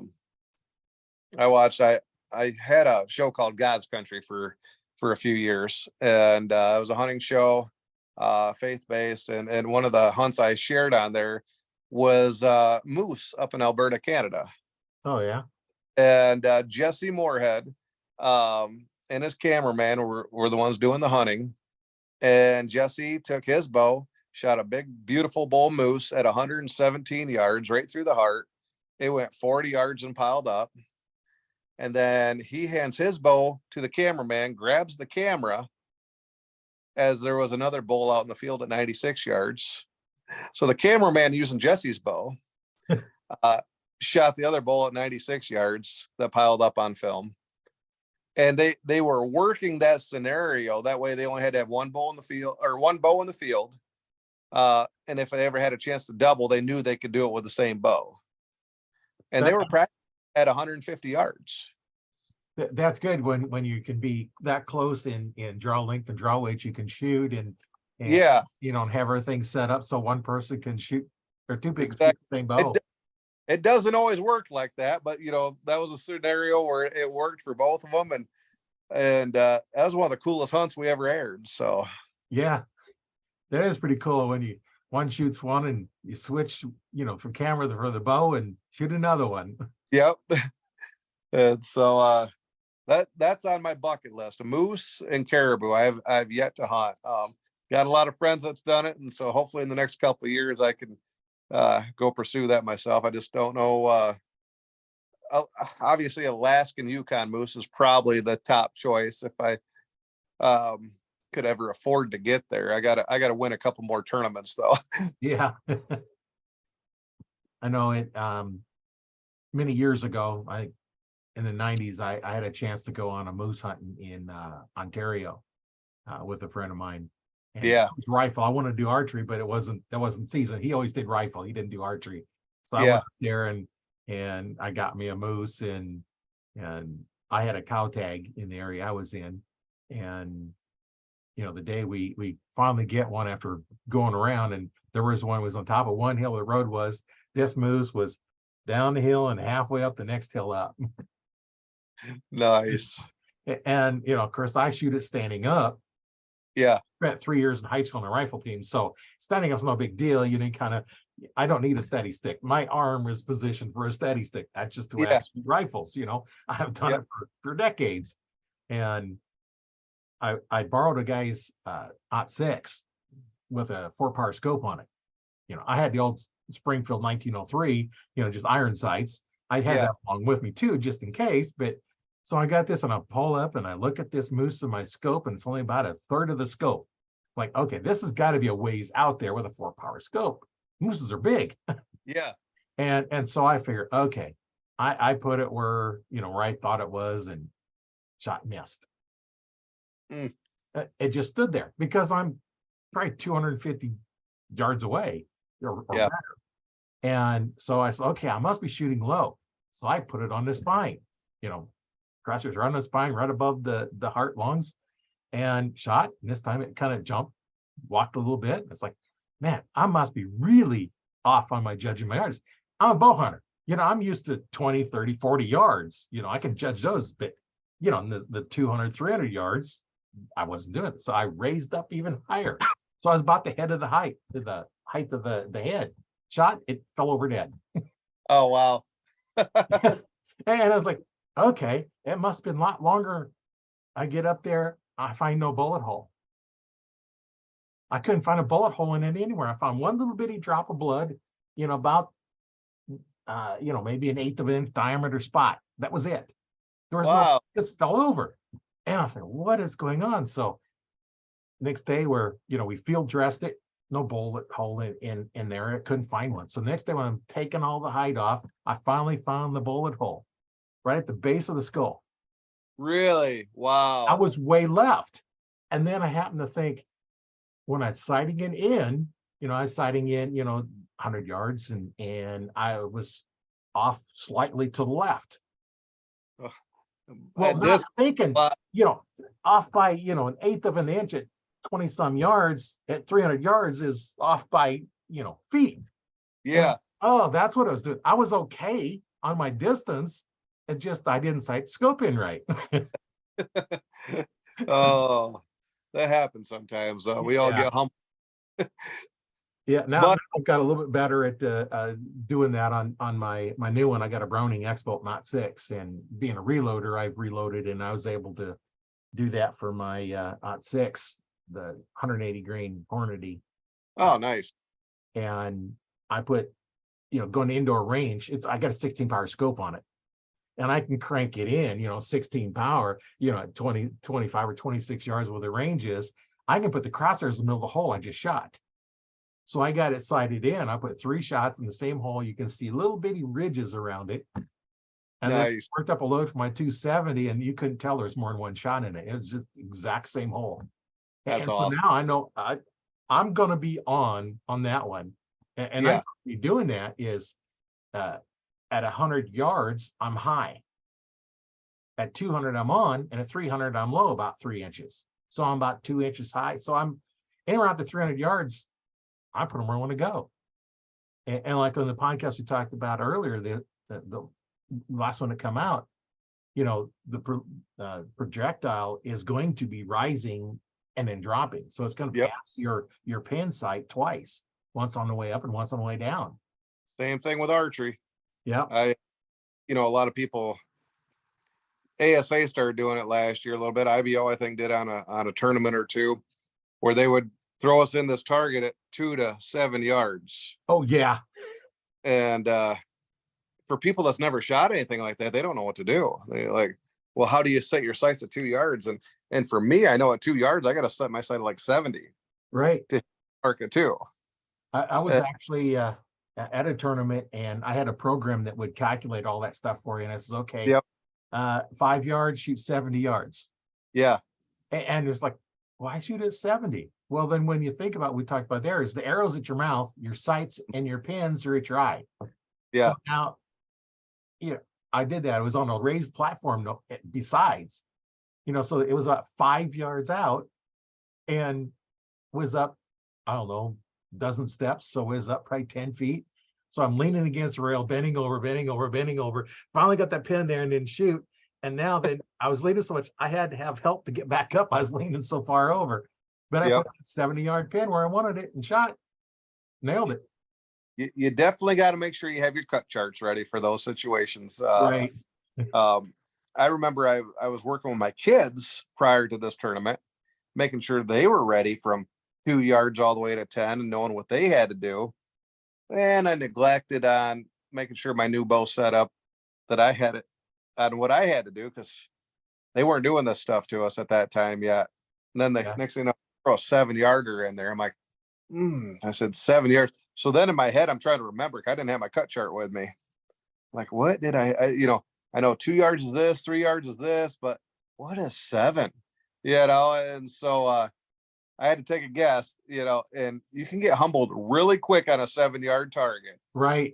had a show called God's Country for a few years, and it was a hunting show, faith-based, and one of the hunts I shared on there was moose up in Alberta, Canada. Oh yeah. And Jesse Moorhead and his cameraman were the ones doing the hunting, and Jesse took his bow, shot a big beautiful bull moose at 117 yards right through the heart. It went 40 yards and piled up. And then he hands his bow to the cameraman, grabs the camera, as there was another bull out in the field at 96 yards. So the cameraman, using Jesse's bow, shot the other bull at 96 yards that piled up on film. And they were working that scenario. That way they only had to have one bow in the field, or one bow in the field. And if they ever had a chance to double, they knew they could do it with the same bow. And they were practicing at 150 yards. That's good when you can be that close in draw length and draw weight. You can shoot and yeah, you know, have everything set up so one person can shoot, or two people exactly. shoot the same bow. It doesn't always work like that, but you know, that was a scenario where it worked for both of them, and that was one of the coolest hunts we ever aired. So yeah, that is pretty cool when one shoots one and you switch, you know, from camera for the bow and shoot another one. Yep. And so that's on my bucket list. A moose and caribou. I've yet to hunt. Got a lot of friends that's done it, and so hopefully in the next couple of years I can go pursue that myself. I just don't know. Obviously, Alaskan Yukon moose is probably the top choice if I could ever afford to get there. I gotta win a couple more tournaments though. Yeah. I know it. Many years ago, in the 90s, I had a chance to go on a moose hunt in Ontario with a friend of mine. And Yeah. Rifle. I wanted to do archery, but that wasn't season. He always did rifle. He didn't do archery. So I went up there and I got me a moose, and I had a cow tag in the area I was in. And you know, the day we finally get one after going around, and there was one was on top of one hill. The road was, this moose was down the hill and halfway up the next hill up. Nice. And you know, of course, I shoot it standing up. Yeah. Spent 3 years in high school on the rifle team, so standing up's no big deal. You know, I don't need a steady stick. My arm is positioned for a steady stick. That's just the way I shoot rifles. You know, I've done it for decades. And I borrowed a guy's .6 with a 4-power scope on it. You know, I had the old Springfield 1903, you know, just iron sights. I had that along with me too, just in case. But so I got this, and I pull up and I look at this moose in my scope, and it's only about a third of the scope. Like, okay, this has got to be a ways out there with a 4-power scope. Mooses are big. Yeah. And so I figured, okay, I put it where, you know, where I thought it was, and shot missed. It just stood there because I'm probably 250 yards away or better. And so I said, okay, I must be shooting low. So I put it on the spine, you know, crossers right on the spine, right above the heart lungs, and shot. And this time it kind of jumped, walked a little bit. It's like, man, I must be really off on my judging my yards. I'm a bow hunter. You know, I'm used to 20, 30, 40 yards. You know, I can judge those, but you know, the 200, 300 yards, I wasn't doing it. So I raised up even higher. So I was about the height of the head. shot, it fell over dead. Oh, wow. And I was like, okay, it must have been a lot longer. I get up there, I find no bullet hole. I couldn't find a bullet hole in it anywhere. I found one little bitty drop of blood, about maybe an eighth of an inch diameter spot. That was it. There was no, Wow. just fell over. And I thought, what is going on? So next day we field dressed it, no bullet hole in there. I couldn't find one. So next day when I'm taking all the hide off, I finally found the bullet hole right at the base of the skull. Really? Wow. I was way left. And then I happened to think, when I was sighting it in, I was sighting in, 100 yards and I was off slightly to the left. Ugh. Well, At not this, thinking, wow. off by, an eighth of an inch at 20 some yards at 300 yards is off by, feet. Yeah. Oh, that's what I was doing. I was okay on my distance. It just, I didn't sight scope in right. Oh, that happens sometimes. We all Yeah. get humbled. Yeah, now But I've got a little bit better at doing that on my new one. I got a Browning X-Bolt Knot 6, and being a reloader, I've reloaded, and I was able to do that for my Knot 6, the 180 grain Hornady, oh, nice. and I put, going to indoor range. I got a 16 power scope on it, and I can crank it in, 16 power, at 20, 25 or 26 yards where the range is. I can put the crosshairs in the middle of the hole I just shot. So I got it sighted in. I put 3 shots in the same hole. You can see little bitty ridges around it. And then Nice. worked up a load for my 270, and you couldn't tell there's more than one shot in it. It was just the exact same hole. That's And so awesome. now I know I'm going to be on that one. And I'm Yeah. going to be doing that is at 100 yards, I'm high. At 200, I'm on, and at 300, I'm low about 3 inches. So I'm about 2 inches high. So I'm anywhere out to 300 yards. I put them where I want to go. And like on the podcast we talked about earlier, the last one to come out, the projectile is going to be rising and then dropping. So it's going to Yep. pass your pin sight twice, once on the way up and once on the way down. Same thing with archery. Yeah. A lot of people, ASA started doing it last year a little bit. IBO, I think, did on a tournament or two, where they would throw us in this target at 2 to 7 yards. Oh yeah. And for people that's never shot anything like that, they don't know what to do. They're like, well, how do you set your sights at 2 yards? And for me, I know at 2 yards, I got to set my sight at like 70 Right. to mark it too. I was actually at a tournament, and I had a program that would calculate all that stuff for you. And I says, okay, Yep. 5 yards, shoot 70 yards. Yeah. And it's like, why shoot at 70? Well, then when you think about, we talked about there, is the arrows at your mouth, your sights and your pins are at your eye. Yeah. So now, I did that. It was on a raised platform besides, so it was about 5 yards out and was up, I don't know, dozen steps. So it was up probably 10 feet. So I'm leaning against the rail, bending over. Finally got that pin there and didn't shoot. And now that I was leaning so much, I had to have help to get back up. I was leaning so far over. But I put a 70-yard pin where I wanted it and shot. Nailed it. You definitely got to make sure you have your cut charts ready for those situations. Right. I remember I was working with my kids prior to this tournament, making sure they were ready from 2 yards all the way to 10 and knowing what they had to do. And I neglected on making sure my new bow setup that I had it on what I had to do, because they weren't doing this stuff to us at that time yet. And then the next thing I know, throw a 7-yarder in there. I'm like, I said 7 yards. So then in my head, I'm trying to remember, I didn't have my cut chart with me. Like, what did I know 2 yards is this, 3 yards is this, but what is 7? And so I had to take a guess, and you can get humbled really quick on a 7-yard target. Right.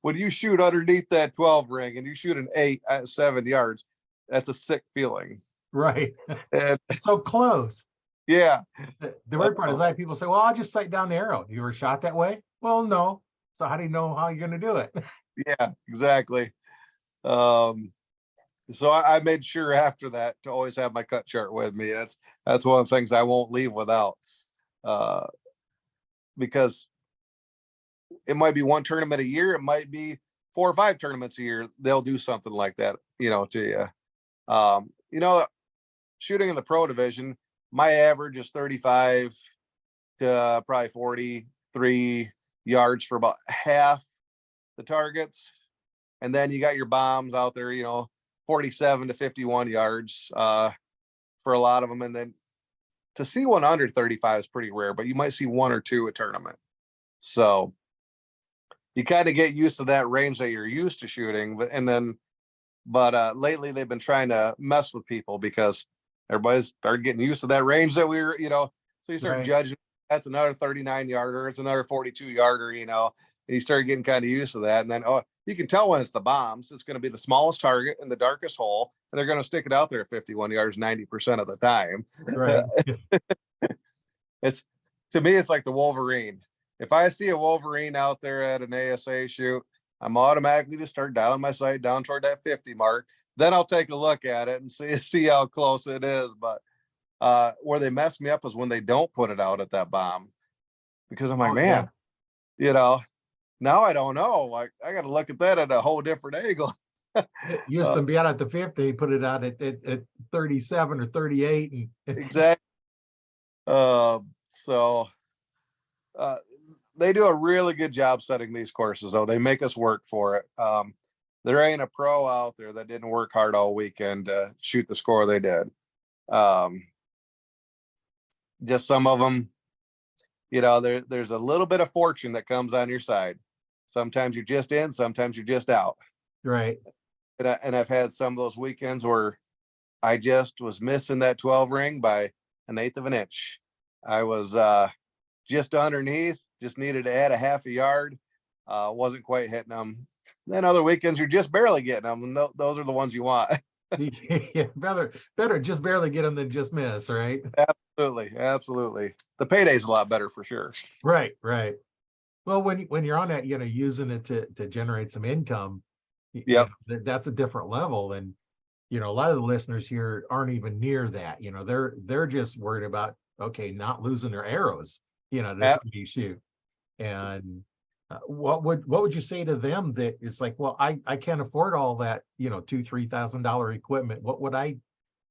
When you shoot underneath that 12 ring and you shoot an 8 at 7 yards, that's a sick feeling. Right. And so close. yeah. The weird part is that people say, well, I'll just sight down the arrow. You ever shot that way? Well, no. So how do you know how you're going to do it? Yeah, exactly. So I made sure after that to always have my cut chart with me. That's one of the things I won't leave without, because it might be one tournament a year. It might be 4 or 5 tournaments a year. They'll do something like that, to you. Shooting in the pro division, my average is 35 to probably 43 yards for about half the targets. And then you got your bombs out there, 47 to 51 yards for a lot of them. And then to see one under 35 is pretty rare, but you might see 1 or 2 a tournament. So you kind of get used to that range that you're used to shooting. But lately they've been trying to mess with people because everybody's started getting used to that range that we were, so you start Right. judging, that's another 39 yarder, it's another 42 yarder, and you start getting kind of used to that. And then, you can tell when it's the bombs, it's going to be the smallest target in the darkest hole, and they're going to stick it out there at 51 yards 90% of the time. Right. To me, it's like the Wolverine. If I see a Wolverine out there at an ASA shoot, I'm automatically just start dialing my sight down toward that 50 mark. Then I'll take a look at it and see how close it is. But where they mess me up is when they don't put it out at that bomb, because I'm like, man, now I don't know. Like, I got to look at that at a whole different angle. It used to be out at the 50, put it out at 37 or 38. And Exactly. So they do a really good job setting these courses, though. They make us work for it. There ain't a pro out there that didn't work hard all weekend to shoot the score they did. Just some of them, there's a little bit of fortune that comes on your side. Sometimes you're just in, sometimes you're just out. right. And I've had some of those weekends where I just was missing that 12 ring by 1/8 of an inch. I was just underneath, just needed to add a half a yard. Wasn't quite hitting them. Then other weekends you're just barely getting them, and those are the ones you want. Yeah, better just barely get them than just miss, right? Absolutely. The payday's a lot better for sure. Right. Well, when you're on that, using it to generate some income, Yep. That's a different level. And a lot of the listeners here aren't even near that. They're just worried about, okay, not losing their arrows, to be shoot. And what would you say to them that it's like, well, I can't afford all that, $2,000-3,000 equipment. What would I,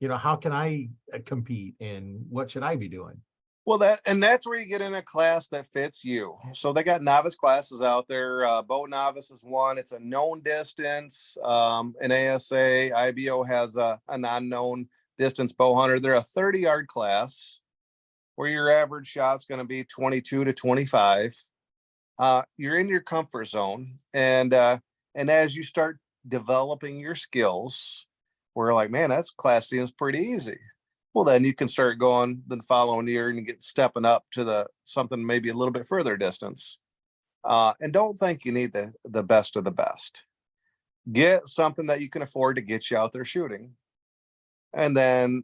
how can I compete, and what should I be doing? Well, that's where you get in a class that fits you. So they got novice classes out there. Bow novice is one. It's a known distance. An ASA, IBO has a non-known distance bow hunter. They're a 30-yard class where your average shot's going to be 22 to 25. You're in your comfort zone, and as you start developing your skills, we're like, man, that's class seems pretty easy. Well, then you can start going the following year and get stepping up to something maybe a little bit further distance. And don't think you need the best of the best. Get something that you can afford to get you out there shooting. And then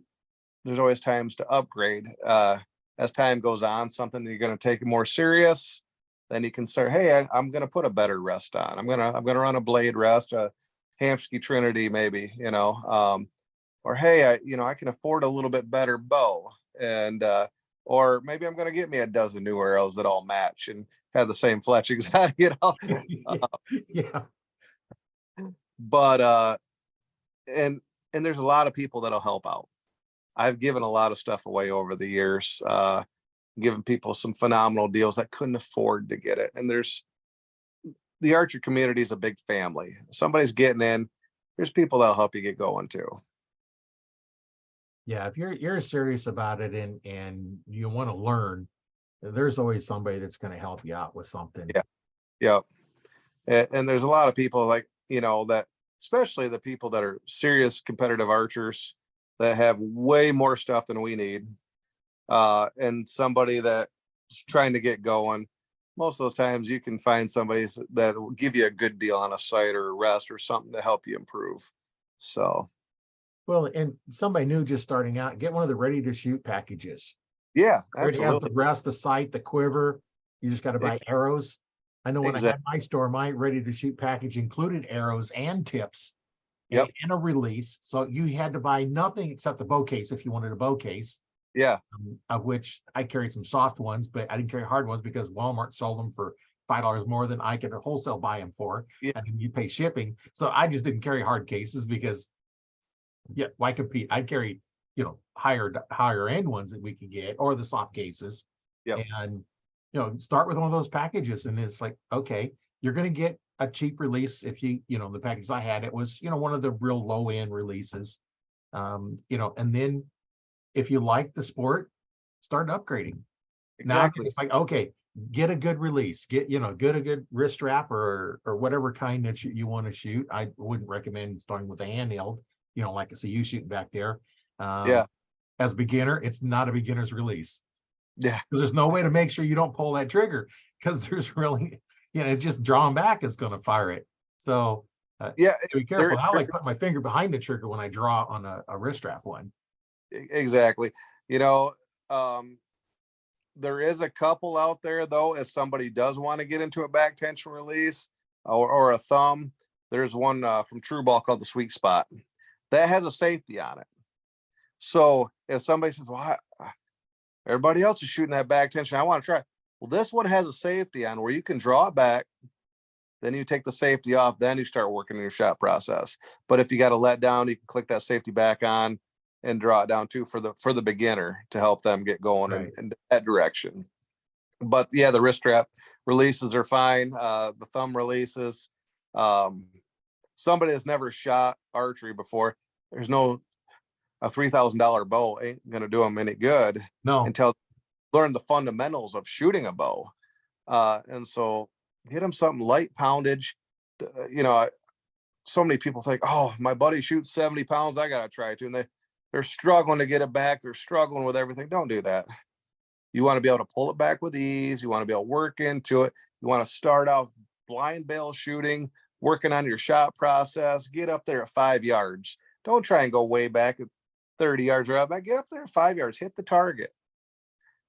there's always times to upgrade. As time goes on, something that you're going to take more serious, then you can start, hey, I'm going to put a better rest on. I'm going to run a blade rest, a Hamsky Trinity maybe, or hey, I can afford a little bit better bow, and or maybe I'm going to get me a dozen new arrows that all match and have the same fletchings. Yeah. But and there's a lot of people that'll help out. I've given a lot of stuff away over the years, giving people some phenomenal deals that couldn't afford to get it. And the archery community is a big family. Somebody's getting in, there's people that'll help you get going too. Yeah, if you're serious about it and you want to learn, there's always somebody that's going to help you out with something. Yeah. And there's a lot of people like, that, especially the people that are serious competitive archers that have way more stuff than we need. And somebody that's trying to get going. Most of those times you can find somebody that will give you a good deal on a sight or a rest or something to help you improve. So. Well, and somebody new just starting out, get one of the ready to shoot packages. Yeah, absolutely. It has the rest, the sight, the quiver. You just got to buy arrows. I know when I had my store, my ready to shoot package included arrows and tips, and a release. So you had to buy nothing except the bow case if you wanted a bow case. Yeah. Of which I carried some soft ones, but I didn't carry hard ones because Walmart sold them for $5 more than I could wholesale buy them for, Yeah. and then you pay shipping. So I just didn't carry hard cases because, yeah, why compete? I'd carry, higher end ones that we could get, or the soft cases. Yep. And, start with one of those packages, and it's like, okay, you're going to get a cheap release. If the package I had, it was, one of the real low end releases. And then if you like the sport, start upgrading. Now Exactly. it's like, okay, get a good release, get a good wrist strap or whatever kind that you want to shoot. I wouldn't recommend starting with a handheld, like I see you shooting back there. Yeah. As a beginner, it's not a beginner's release. Yeah. Because there's no way to make sure you don't pull that trigger, because there's really, just drawing back is going to fire it. So Yeah. be careful. I like put my finger behind the trigger when I draw on a wrist strap one. Exactly. There is a couple out there though. If somebody does want to get into a back tension release or a thumb, there's one from True Ball called the Sweet Spot that has a safety on it. So if somebody says, well, everybody else is shooting that back tension, I want to try. Well, this one has a safety on where you can draw it back. Then you take the safety off, then you start working in your shot process. But if you got to let down, you can click that safety back on and draw it down too for the beginner to help them get going in that direction. But yeah, the wrist strap releases are fine. The thumb releases. Somebody that's never shot archery before, there's no a $3,000 bow ain't gonna do them any good until learn the fundamentals of shooting a bow. And so get them something light poundage. So many people think, oh, my buddy shoots 70 pounds, I gotta try it too. And they're struggling to get it back. They're struggling with everything. Don't do that. You want to be able to pull it back with ease. You want to be able to work into it. You want to start off blind bail shooting, working on your shot process. Get up there at 5 yards. Don't try and go way back at 30 yards or out back. Get up there at 5 yards. Hit the target.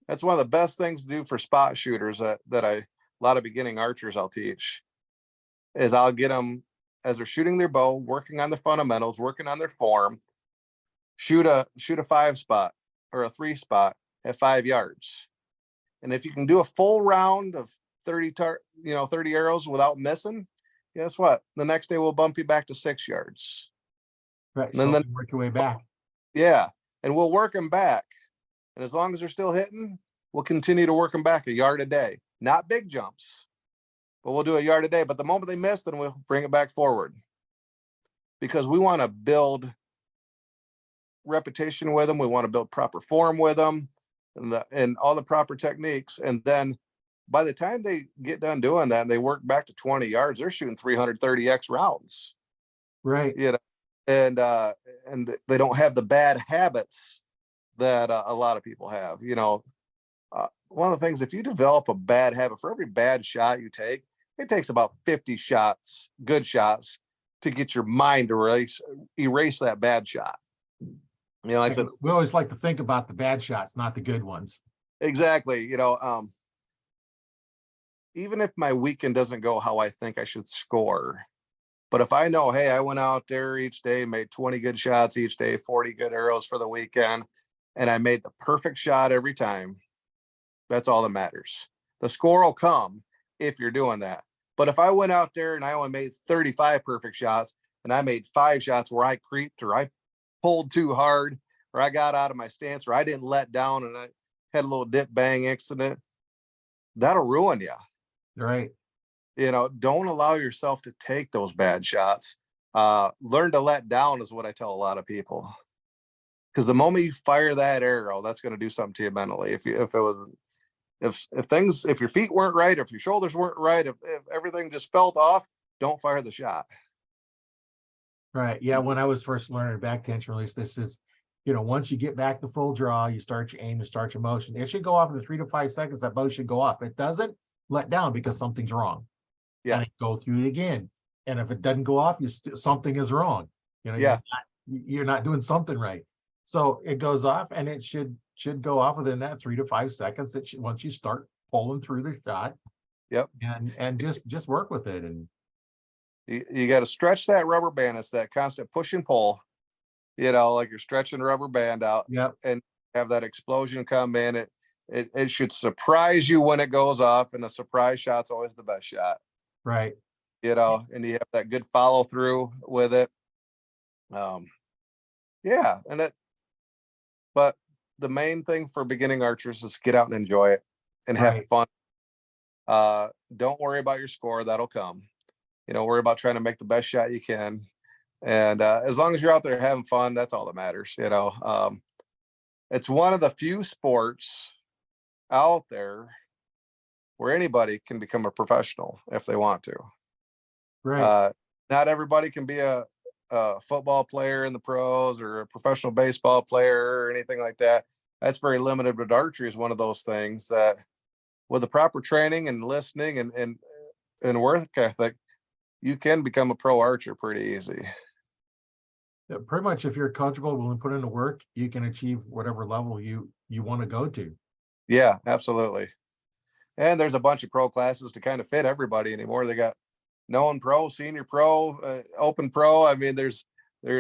That's one of the best things to do for spot shooters that a lot of beginning archers I'll teach is I'll get them as they're shooting their bow, working on the fundamentals, working on their form. Shoot a 5 spot or a 3 spot at 5 yards. And if you can do a full round of 30 arrows without missing, guess what? The next day we'll bump you back to 6 yards. Right. And then work your way back. Yeah. And we'll work them back. And as long as they're still hitting, we'll continue to work them back a yard a day. Not big jumps, but we'll do a yard a day. But the moment they miss, then we'll bring it back forward. Because we want to build repetition with them. We want to build proper form with them and all the proper techniques. And then by the time they get done doing that and they work back to 20 yards, they're shooting 330x rounds. Right. And they don't have the bad habits that a lot of people have. One of the things, if you develop a bad habit, for every bad shot you take, it takes about 50 shots, good shots, to get your mind to erase that bad shot. Like I said, we always like to think about the bad shots, not the good ones. Exactly. Even if my weekend doesn't go how I think I should score, but if I know, hey, I went out there each day, made 20 good shots each day, 40 good arrows for the weekend, and I made the perfect shot every time, that's all that matters. The score will come if you're doing that. But if I went out there and I only made 35 perfect shots and I made 5 shots where I creeped or I pulled too hard or I got out of my stance or I didn't let down and I had a little dip bang incident, that'll ruin you. Right. Don't allow yourself to take those bad shots. Learn to let down is what I tell a lot of people. Because the moment you fire that arrow, that's going to do something to you mentally. If your feet weren't right, if your shoulders weren't right, if everything just felt off, don't fire the shot. Right. Yeah. When I was first learning back tension release, this is, once you get back the full draw, you start your aim, you start your motion. It should go off in 3 to 5 seconds. That bow should go up. It doesn't, let down because something's wrong. Yeah. And go through it again. And if it doesn't go off, something is wrong. You're not doing something right. So it goes off and it should go off within that 3 to 5 seconds. Once you start pulling through the shot. Yep. And just work with it. And you got to stretch that rubber band. It's that constant push and pull, like you're stretching the rubber band out. Yep. And have that explosion come in. it should surprise you when it goes off, and a surprise shot's always the best shot, Right. and you have that good follow through with it. Yeah, but the main thing for beginning archers is get out and enjoy it and have Right. fun. Don't worry about your score, that'll come. Worry about trying to make the best shot you can. And as long as you're out there having fun, that's all that matters. It's one of the few sports out there where anybody can become a professional if they want to. Right. Not everybody can be a football player in the pros or a professional baseball player or anything like that. That's very limited, but archery is one of those things that with the proper training and listening and work ethic, you can become a pro archer pretty easy. Yeah, pretty much if you're coachable, willing to put in the work, you can achieve whatever level you want to go to. Yeah, absolutely. And there's a bunch of pro classes to kind of fit everybody anymore. They got known pro, senior pro, open pro. I mean, there's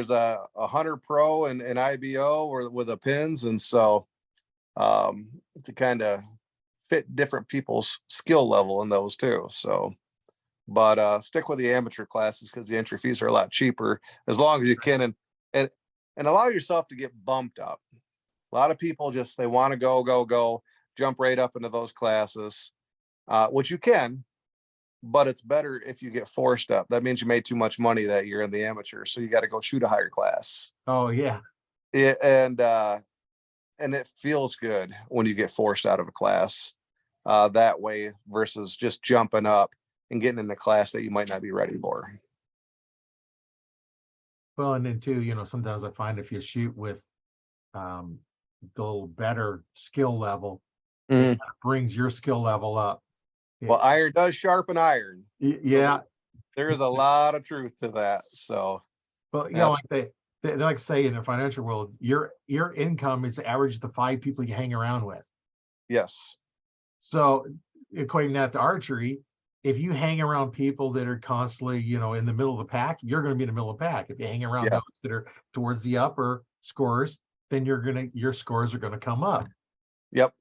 a hunter pro and IBO or with the pins. And so to kind of fit different people's skill level in those too. So, but stick with the amateur classes because the entry fees are a lot cheaper as long as you can and allow yourself to get bumped up. A lot of people they want to go, jump right up into those classes, which you can, but it's better if you get forced up. That means you made too much money that year in the amateur. So you got to go shoot a higher class. Oh yeah. And it feels good when you get forced out of a class that way versus just jumping up and getting in a class that you might not be ready for. Well, and then too, sometimes I find if you shoot with the little better skill level, it kind of brings your skill level up. Well, iron does sharpen iron. Yeah. So there is a lot of truth to that. So, well, like they like to say in the financial world, your income is the average of the 5 people you hang around with. Yes. So equating that to archery, if you hang around people that are constantly, in the middle of the pack, you're going to be in the middle of the pack. If you hang around those that are towards the upper scores, then your scores are going to come up. Yep.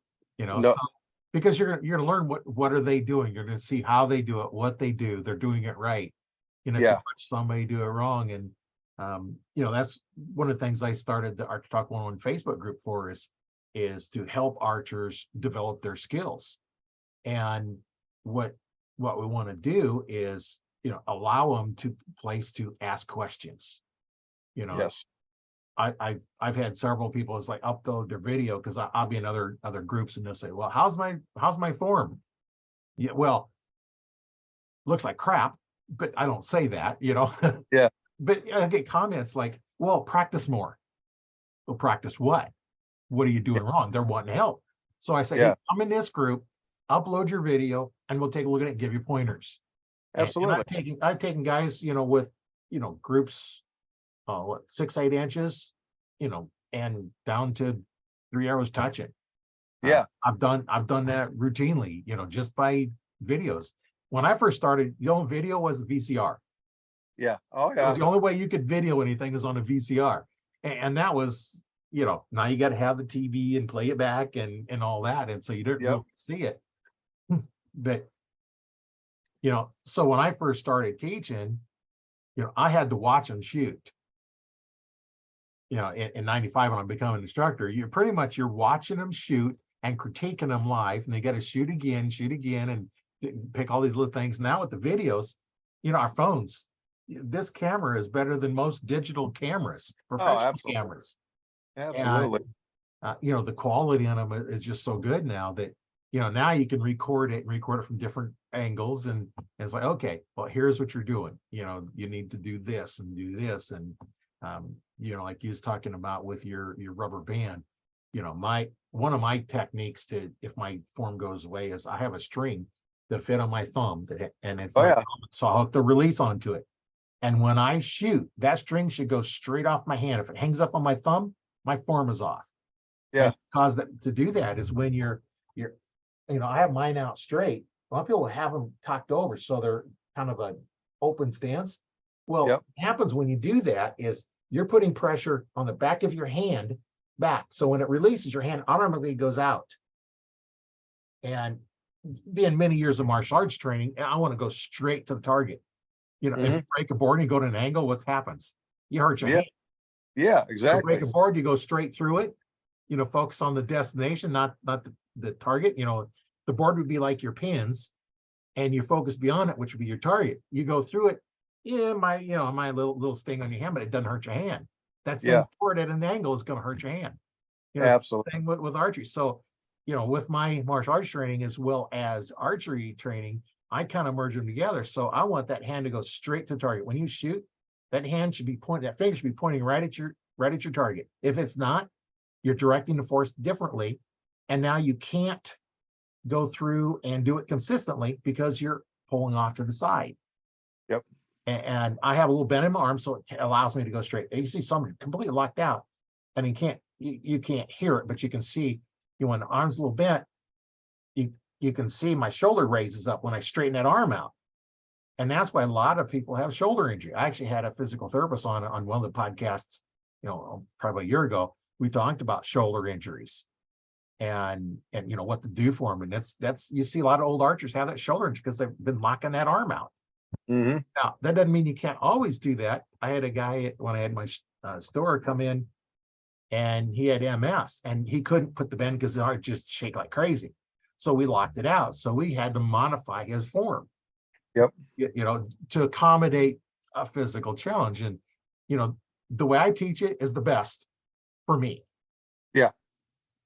So, because you're going to learn what are they doing. You're going to see how they do it, what they do. They're doing it right. If you watch somebody do it wrong, and that's one of the things I started the Archer Talk 101 Facebook group for is to help archers develop their skills. And what we want to do is allow them to place to ask questions. Yes. I've had several people upload their video because I'll be in other groups and they'll say, well, how's my form? Yeah, well, looks like crap, but I don't say that. Yeah. But I get comments like, well, practice more. Well, practice what? What are you doing wrong? They're wanting help. So I say, hey, I'm in this group, upload your video and we'll take a look at it and give you pointers. Absolutely. And I've taken guys, with, groups, 6-8 inches, and down to 3 arrows touching. Yeah. I've done that routinely, just by videos. When I first started, the only video was a VCR. Yeah. Oh yeah. The only way you could video anything is on a VCR. And that was, now you got to have the TV and play it back and all that. And so you don't really see it. But, so when I first started teaching, I had to watch them shoot. In 95 when I'm becoming an instructor, you're watching them shoot and critiquing them live, and they got to shoot again, and pick all these little things. Now with the videos, our phones, this camera is better than most digital cameras, professional cameras. Absolutely. And, the quality on them is just so good now that, now you can record it from different angles. And it's like, okay, well, here's what you're doing. You need to do this and do this. And, like you was talking about with your rubber band, one of my techniques if my form goes away is I have a string that fit on my thumb and it's so I'll hook the release onto it. And when I shoot, that string should go straight off my hand. If it hangs up on my thumb, my form is off. Yeah. And to do that is when you're, I have mine out straight. A lot of people have them tucked over so they're kind of an open stance. Well, what happens when you do that is you're putting pressure on the back of your hand back. So when it releases, your hand automatically goes out. And being many years of martial arts training, I want to go straight to the target. You know, if you break a board and you go to an angle, what happens? You hurt your Yeah. hand. Yeah, You exactly. break a board, you go straight through it. You know, focus on the destination, not the target. You know, the board would be like your pins, and you focus beyond it, which would be your target. You go through it. Yeah, my little sting on your hand, but it doesn't hurt your hand. That Yeah, same board at an angle is going to hurt your hand. You know, absolutely. same with archery. So, you know, with my martial arts training as well as archery training, I kind of merge them together. So I want that hand to go straight to target. When you shoot, that hand should be pointing, that finger should be pointing right at your target. If it's not, you're directing the force differently. And now you can't go through and do it consistently because you're pulling off to the side. Yep. And I have a little bend in my arm, so it allows me to go straight. You see somebody completely locked out, and you can't hear it, but you can see, you know, when the arm's a little bent, you can see my shoulder raises up when I straighten that arm out. And that's why a lot of people have shoulder injury. I actually had a physical therapist on one of the podcasts, you know, probably a year ago. We talked about shoulder injuries and you know what to do for them. And that's you see a lot of old archers have that shoulder injury because they've been locking that arm out. Now, that doesn't mean you can't always do that. I had a guy when I had my store come in, and he had MS, and he couldn't put the bend because the heart just shake like crazy. So we locked it out. So we had to modify his form. Yep. You know, to accommodate a physical challenge. And, you know, the way I teach it is the best for me. Yeah.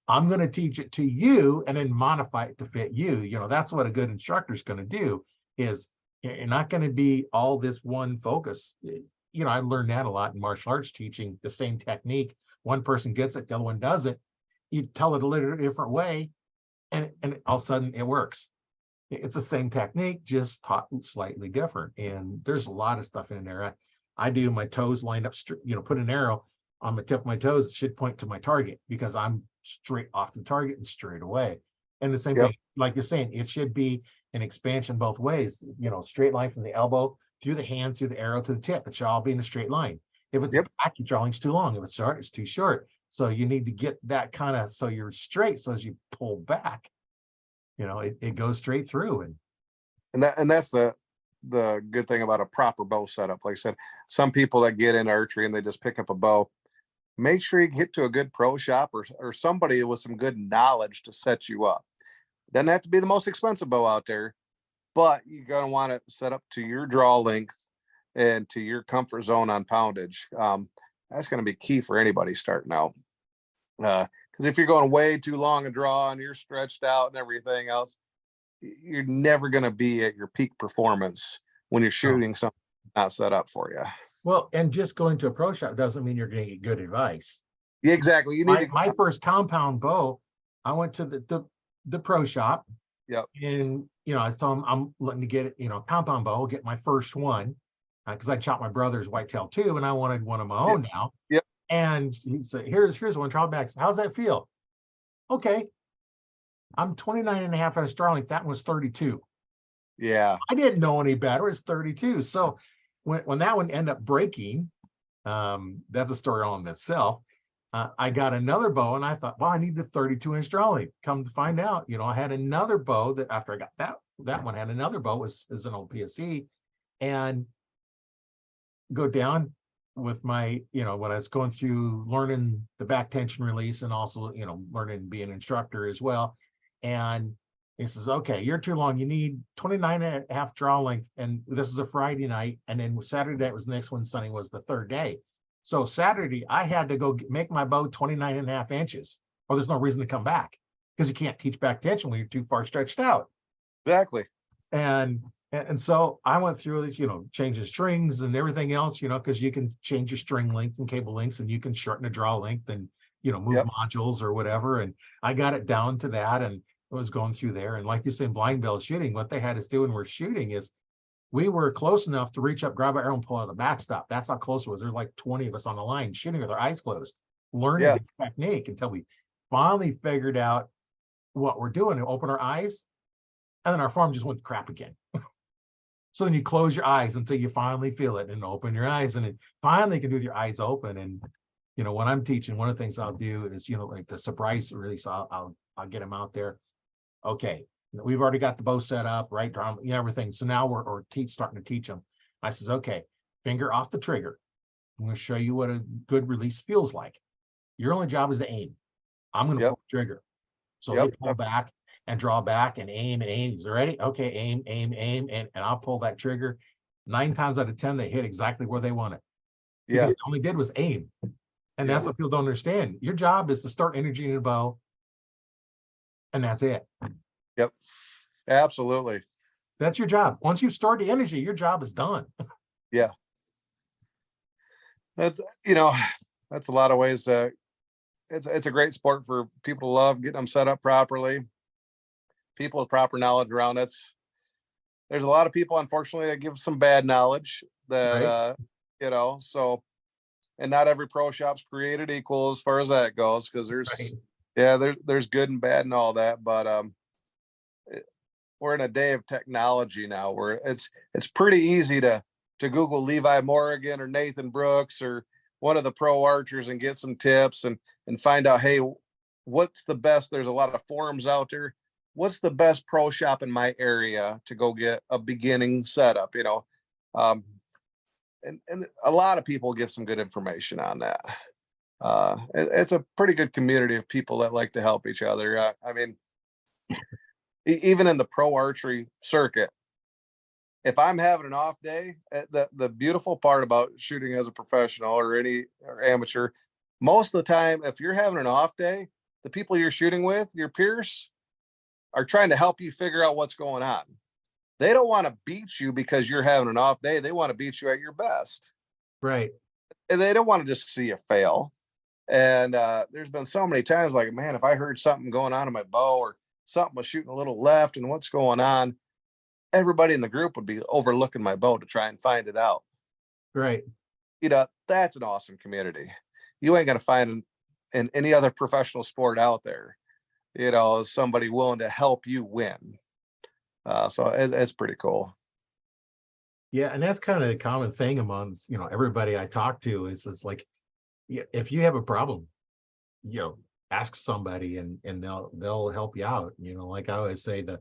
I'm going to teach it to you and then modify it to fit you. You know, that's what a good instructor is going to do. Is you're not going to be all this one focus. You know, I learned that a lot in martial arts teaching the same technique. One person gets it, the other one doesn't. You tell it a little different way, and all of a sudden it works. It's the same technique, just taught slightly different. And there's a lot of stuff in there. I do my toes lined up, you know, put an arrow on the tip of my toes, it should point to my target because I'm straight off the target and straight away. And the same Yep. thing, like you're saying, it should be an expansion both ways, you know, straight line from the elbow through the hand, through the arrow to the tip. It should all be in a straight line. If it's Yep. back, your drawing's too long. If it's short, it's too short. So you need to get that kind of, so you're straight. So as you pull back, you know, it goes straight through. And that's the good thing about a proper bow setup. Like I said, some people that get in archery and they just pick up a bow, make sure you get to a good pro shop or somebody with some good knowledge to set you up. Doesn't have to be the most expensive bow out there, but you're going to want it set up to your draw length and to your comfort zone on poundage. That's going to be key for anybody starting out. Because if you're going way too long a draw and you're stretched out and everything else, you're never going to be at your peak performance when you're shooting something not set up for you. Well, and just going to a pro shop doesn't mean you're going to get good advice. Yeah, exactly. You need my first compound bow, I went to the pro shop. Yep. And, you know, I was telling him I'm looking to get, you know, compound bow, get my first one, because I shot my brother's whitetail too, and I wanted one of my own now. Yep. And he said, here's one, trial back. How's that feel? Okay. I'm 29 and a half inch draw length. That was 32. Yeah. I didn't know any better. It's 32. So when that one ended up breaking, that's a story all in itself. I got another bow and I thought, well, I need the 32 inch draw length. Come to find out, you know, I had another bow that after I got that one had another bow was an old PSE, and go down with my, you know, when I was going through learning the back tension release and also, you know, learning being an instructor as well. And he says, okay, you're too long. You need 29 and a half draw length. And this is a Friday night. And then Saturday night was the next one. Sunday was the third day. So Saturday, I had to go make my bow 29 and a half inches, or there's no reason to come back because you can't teach back tension when you're too far stretched out. Exactly. And so I went through this, you know, changing strings and everything else, you know, because you can change your string length and cable lengths, and you can shorten the draw length and, you know, move modules or whatever. And I got it down to that and was going through there. And like you said, blind bell shooting, what they had us do when we're shooting is we were close enough to reach up, grab our arrow, and pull out the backstop. That's how close it was. There's like 20 of us on the line shooting with our eyes closed, learning the technique until we finally figured out what we're doing and open our eyes. And then our form just went to crap again. So then you close your eyes until you finally feel it and open your eyes. And then finally you can do with your eyes open. And, you know, when I'm teaching, one of the things I'll do is, you know, like the surprise release, I'll get them out there. Okay, we've already got the bow set up, right? Everything. So now we're starting to teach them. I says, okay, finger off the trigger. I'm going to show you what a good release feels like. Your only job is to aim. I'm going to Yep. pull the trigger. So Yep. they pull back and draw back and aim and aim. Is it ready? Okay, aim, aim, aim, and I'll pull that trigger. 9 times out of 10, they hit exactly where they want it. Yeah. Because all they did was aim. And that's what people don't understand. Your job is to start energy in the bow, and that's it. Yep. Absolutely. That's your job. Once you start the energy, your job is done. Yeah. That's, that's a lot of ways to, it's a great sport for people to love, getting them set up properly. People with proper knowledge around it. There's a lot of people, unfortunately, that give some bad knowledge that, right. So, and not every pro shop's created equal as far as that goes. Cause there's good and bad and all that. But, we're in a day of technology now where it's pretty easy to Google Levi Morgan or Nathan Brooks or one of the pro archers and get some tips and find out, hey, what's the best? There's a lot of forums out there. What's the best pro shop in my area to go get a beginning setup, and a lot of people give some good information on that. It's a pretty good community of people that like to help each other. I mean, even in the pro archery circuit, if I'm having an off day, the beautiful part about shooting as a professional or amateur, most of the time, if you're having an off day, the people you're shooting with, your peers, are trying to help you figure out what's going on. They don't want to beat you because you're having an off day. They want to beat you at your best. Right. And they don't want to just see you fail. And there's been so many times like, man, if I heard something going on in my bow or something was shooting a little left and what's going on, everybody in the group would be overlooking my bow to try and find it out. Right. That's an awesome community. You ain't going to find in any other professional sport out there, somebody willing to help you win. So it's pretty cool. Yeah. And that's kind of a common thing amongst, everybody I talk to is like, if you have a problem, ask somebody and they'll help you out. Like I always say, the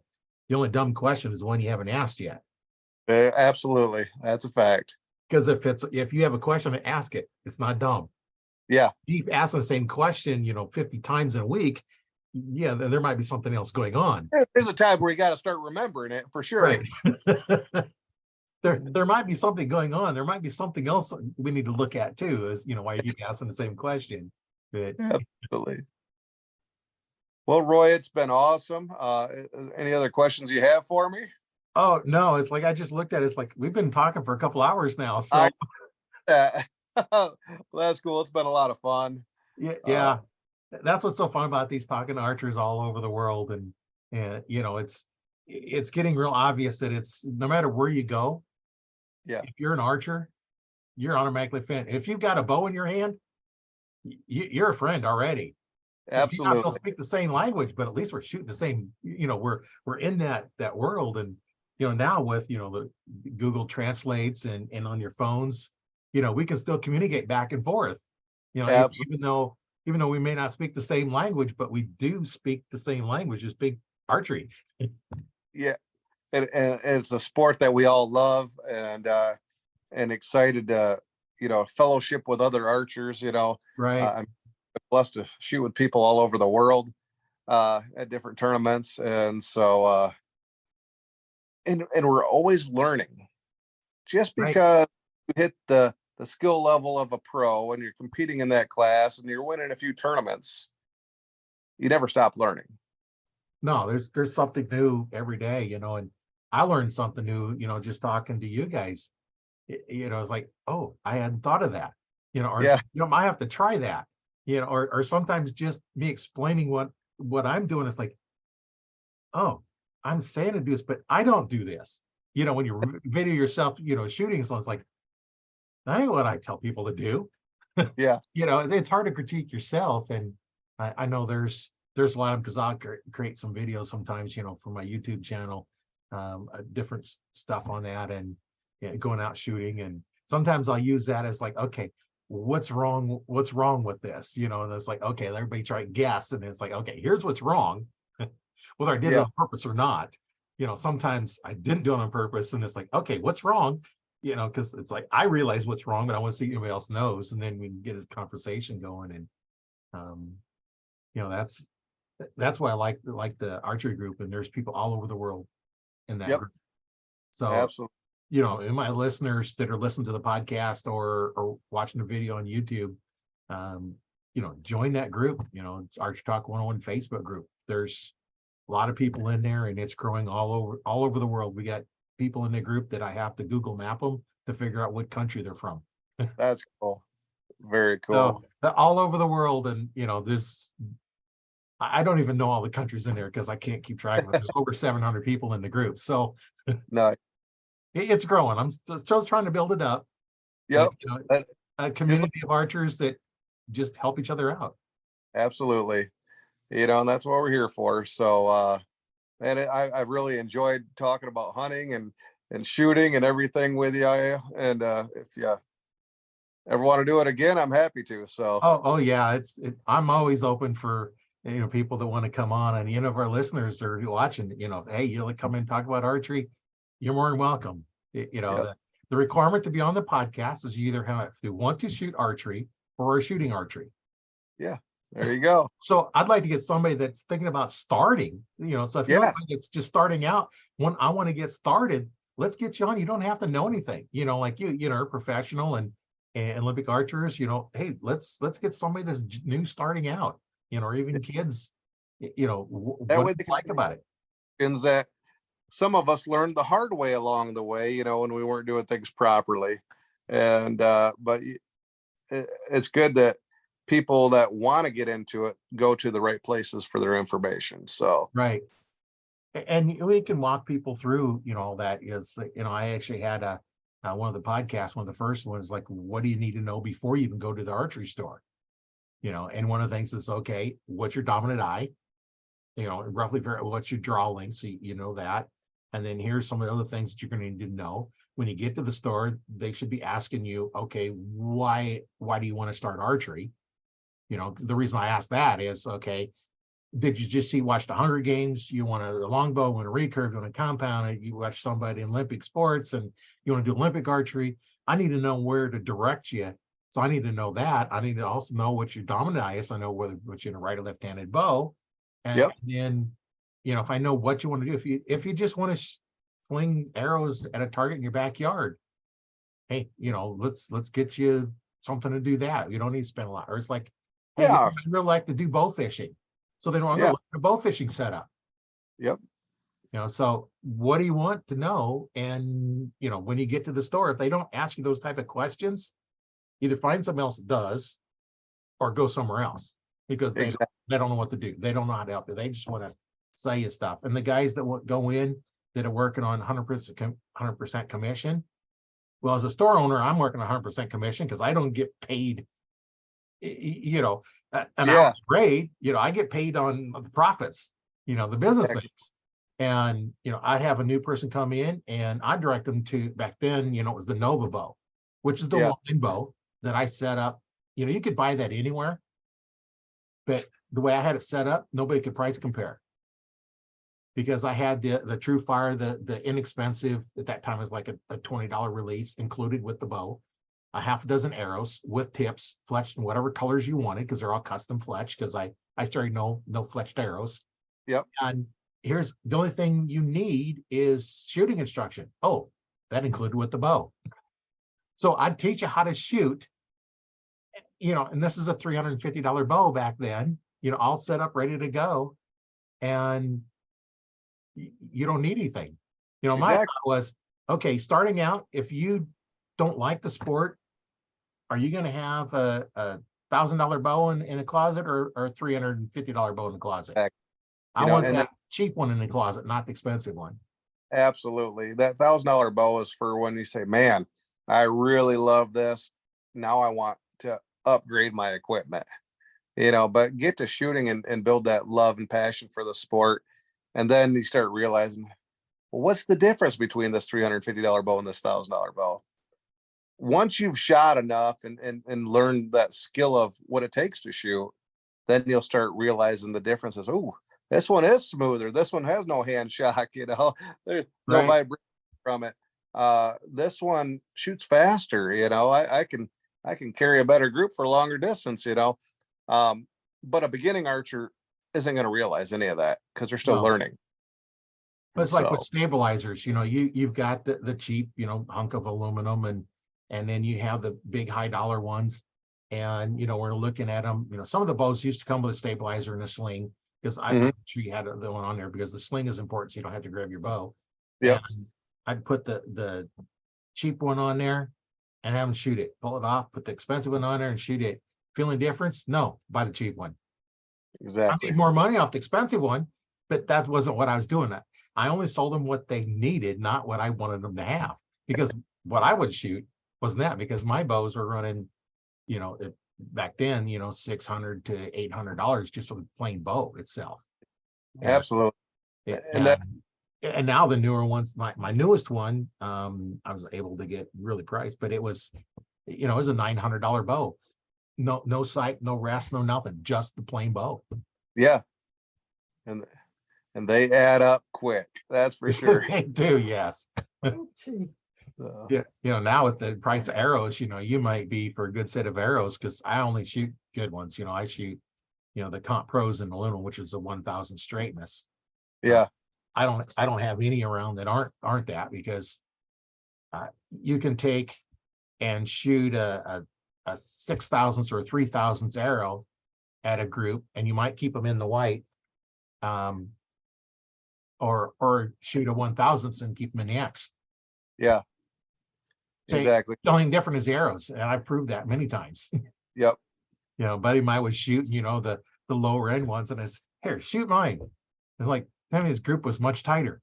only dumb question is one you haven't asked yet. Absolutely. That's a fact. Because if you have a question to ask it, it's not dumb. Yeah. Keep asking the same question, 50 times in a week. Yeah, then there might be something else going on. There's a time where you got to start remembering it for sure. Right. There might be something going on. There might be something else we need to look at too, is why you keep asking the same question. But absolutely. Well, Roy, it's been awesome. Any other questions you have for me? Oh no, it's like I just looked at it. It's like we've been talking for a couple hours now. So well, that's cool. It's been a lot of fun. Yeah. That's what's so fun about these talking to archers all over the world. And it's getting real obvious that it's no matter where you go. Yeah. If you're an archer, you're automatically fit. If you've got a bow in your hand, you're a friend already. Absolutely. You don't speak the same language, but at least we're shooting the same, we're in that world. And, now with, the Google translates and on your phones, we can still communicate back and forth, even though we may not speak the same language, but we do speak the same language as big archery. Yeah. And it's a sport that we all love and excited to, fellowship with other archers, Right. I'm blessed to shoot with people all over the world at different tournaments. And so, and we're always learning. Just because you hit the skill level of a pro and you're competing in that class and you're winning a few tournaments, you never stop learning. No, there's something new every day, and I learned something new, just talking to you guys. It's like, oh, I hadn't thought of that, or I have to try that, or sometimes just me explaining what I'm doing is like, oh, I'm saying to do this, but I don't do this. When you video yourself, shooting, so it's like, that ain't what I tell people to do. Yeah. It's hard to critique yourself. And I know there's a lot of, because I'll create some videos sometimes, for my YouTube channel, different stuff on that and going out shooting. And sometimes I'll use that as like, okay, what's wrong with this? And it's like, okay, everybody try to guess. And it's like, okay, here's what's wrong. whether I did it Yeah. on purpose or not. Sometimes I didn't do it on purpose, and it's like, okay, what's wrong? Because it's like I realize what's wrong, but I want to see if anybody else knows, and then we can get this conversation going. And um, that's why I like the archery group, and there's people all over the world in that Yep. group. So Absolutely. and my listeners that are listening to the podcast or watching the video on YouTube, um, join that group. It's Arch Talk 101 Facebook group. There's a lot of people in there, and it's growing all over the world. We got people in the group that I have to Google map them to figure out what country they're from. That's cool. Very So cool. they're all over the world, and this I don't even know all the countries in there because I can't keep track of it. There's over 700 people in the group, so No. it's growing. I'm still trying to build it up. Yep. That- A community of archers that just help each other out. Absolutely. And that's what we're here for. So, and I've really enjoyed talking about hunting and shooting and everything with you. And if you ever want to do it again, I'm happy to. So, Oh yeah, I'm always open for people that want to come on, and if our listeners are watching, hey, you like come in and talk about archery, you're more than welcome. Yep. The requirement to be on the podcast is you either have to want to shoot archery or are shooting archery. Yeah, there you go. So I'd like to get somebody that's thinking about starting, so if you're Yeah. it's just starting out, when I want to get started, let's get you on. You don't have to know anything, like you're professional and Olympic archers, hey, let's get somebody that's new starting out, or even kids, That what way do they you like about it? can that some of us learned the hard way along the way, when we weren't doing things properly. And but it's good that people that want to get into it go to the right places for their information. So, Right. And we can walk people through, that is, I actually had one of the podcasts, one of the first ones, like, what do you need to know before you even go to the archery store? And one of the things is, okay, what's your dominant eye? Roughly what's your draw length, so you know that. And then here's some of the other things that you're going to need to know. When you get to the store, they should be asking you, okay, why do you want to start archery? The reason I ask that is, okay, did you just watch the Hunger Games? You want a longbow, want a recurve, you want a compound, you watch somebody in Olympic sports and you want to do Olympic archery. I need to know where to direct you. So I need to know that. I need to also know what your dominant eye is. I know whether you're in a right or left-handed bow. And yep. then, if I know what you want to do, if you just want to fling arrows at a target in your backyard, hey, let's get you something to do that. You don't need to spend a lot. Or it's like, hey, Yeah. I really like to do bow fishing. So they want to Yeah. look at a bow fishing setup. Yep. So what do you want to know? And, when you get to the store, if they don't ask you those type of questions, either find somebody else that does or go somewhere else because Exactly. they don't know what to do. They don't know how to help you. They just want to sell you stuff. And the guys that go in that are working on 100% commission. Well, as a store owner, I'm working 100% commission because I don't get paid, an hour's grade. I get paid on the profits, the business things. And, I'd have a new person come in and I direct them to, back then, it was the Nova bow, which is the line bow that I set up. You could buy that anywhere, but the way I had it set up, nobody could price compare because I had the True Fire, the inexpensive, at that time was like a $20 release included with the bow, a half a dozen arrows with tips, fletched in whatever colors you wanted because they're all custom fletched because I started no fletched arrows. Yep. And here's the only thing you need is shooting instruction. Oh, that included with the bow. So I'd teach you how to shoot, and this is a $350 bow back then, all set up, ready to go. And you don't need anything. My thought was, okay, starting out, if you don't like the sport, are you going to have a $1,000 bow in a closet or a $350 bow in the closet? I want that cheap one in the closet, not the expensive one. Absolutely. That $1,000 bow is for when you say, man, I really love this. Now I want to upgrade my equipment, but get to shooting and build that love and passion for the sport. And then you start realizing, well, what's the difference between this $350 bow and this $1,000 bow? Once you've shot enough and learned that skill of what it takes to shoot, then you'll start realizing the differences. Oh, this one is smoother. This one has no hand shock, there's no Right. vibration from it. This one shoots faster, I can carry a better group for a longer distance, but a beginning archer isn't going to realize any of that because they're still No. learning. But it's like with So, stabilizers, you've got the cheap, hunk of aluminum, and then you have the big high dollar ones. And, we're looking at them, some of the bows used to come with a stabilizer and a sling, because I'm mhm, sure you had the one on there, because the sling is important, so you don't have to grab your bow. yep, And I'd put the cheap one on there and have them shoot it, pull it off, put the expensive one on there and shoot it. Feeling difference? No, buy the cheap one. I made exactly. more money off the expensive one, but that wasn't what I was doing. I only sold them what they needed, not what I wanted them to have. Because what I would shoot wasn't that, because my bows were running, back then, $600 to $800 just for the plain bow itself. And Absolutely. And that, and now the newer ones, my newest one, I was able to get really priced, but it was a $900 bow. No sight, no rest, no nothing, just the plain bow. yeah. And, and they add up quick. That's for sure. They do, yes. So, Yeah, now with the price of arrows, you might be for a good set of arrows, because I only shoot good ones. I shoot, the Comp Pros in aluminum, which is a 1000 straightness. yeah. I don't have any around that aren't that, because you can take and shoot a 6,000ths or a 3,000ths arrow at a group, and you might keep them in the white, or shoot a 1000ths and keep them in the X. Yeah. Exactly. The only thing different is the arrows, and I've proved that many times. Yep. Buddy of mine was shooting, the lower end ones, and I said, "Here, shoot mine." It's like, then his group was much tighter.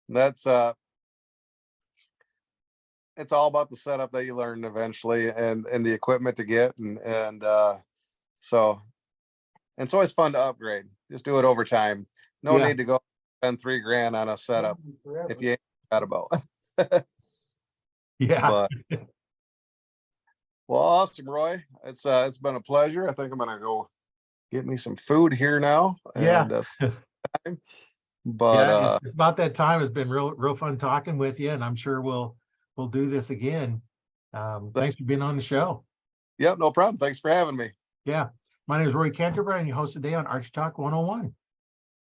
That's it's all about the setup that you learn eventually, and the equipment to get, and so, and it's always fun to upgrade. Just do it over time. No Yeah. need to go spend $3,000 on a setup if you ain't got a bow. Yeah. But well, awesome, Roy. It's been a pleasure. I think I'm gonna go get me some food here now. Yeah. And but Yeah, it's about that time. It's been real fun talking with you, and I'm sure we'll do this again. Thanks for being on the show. yep, no problem. Thanks for having me. Yeah. My name is Roy Canterbury, and you host today on Archery Talk 101.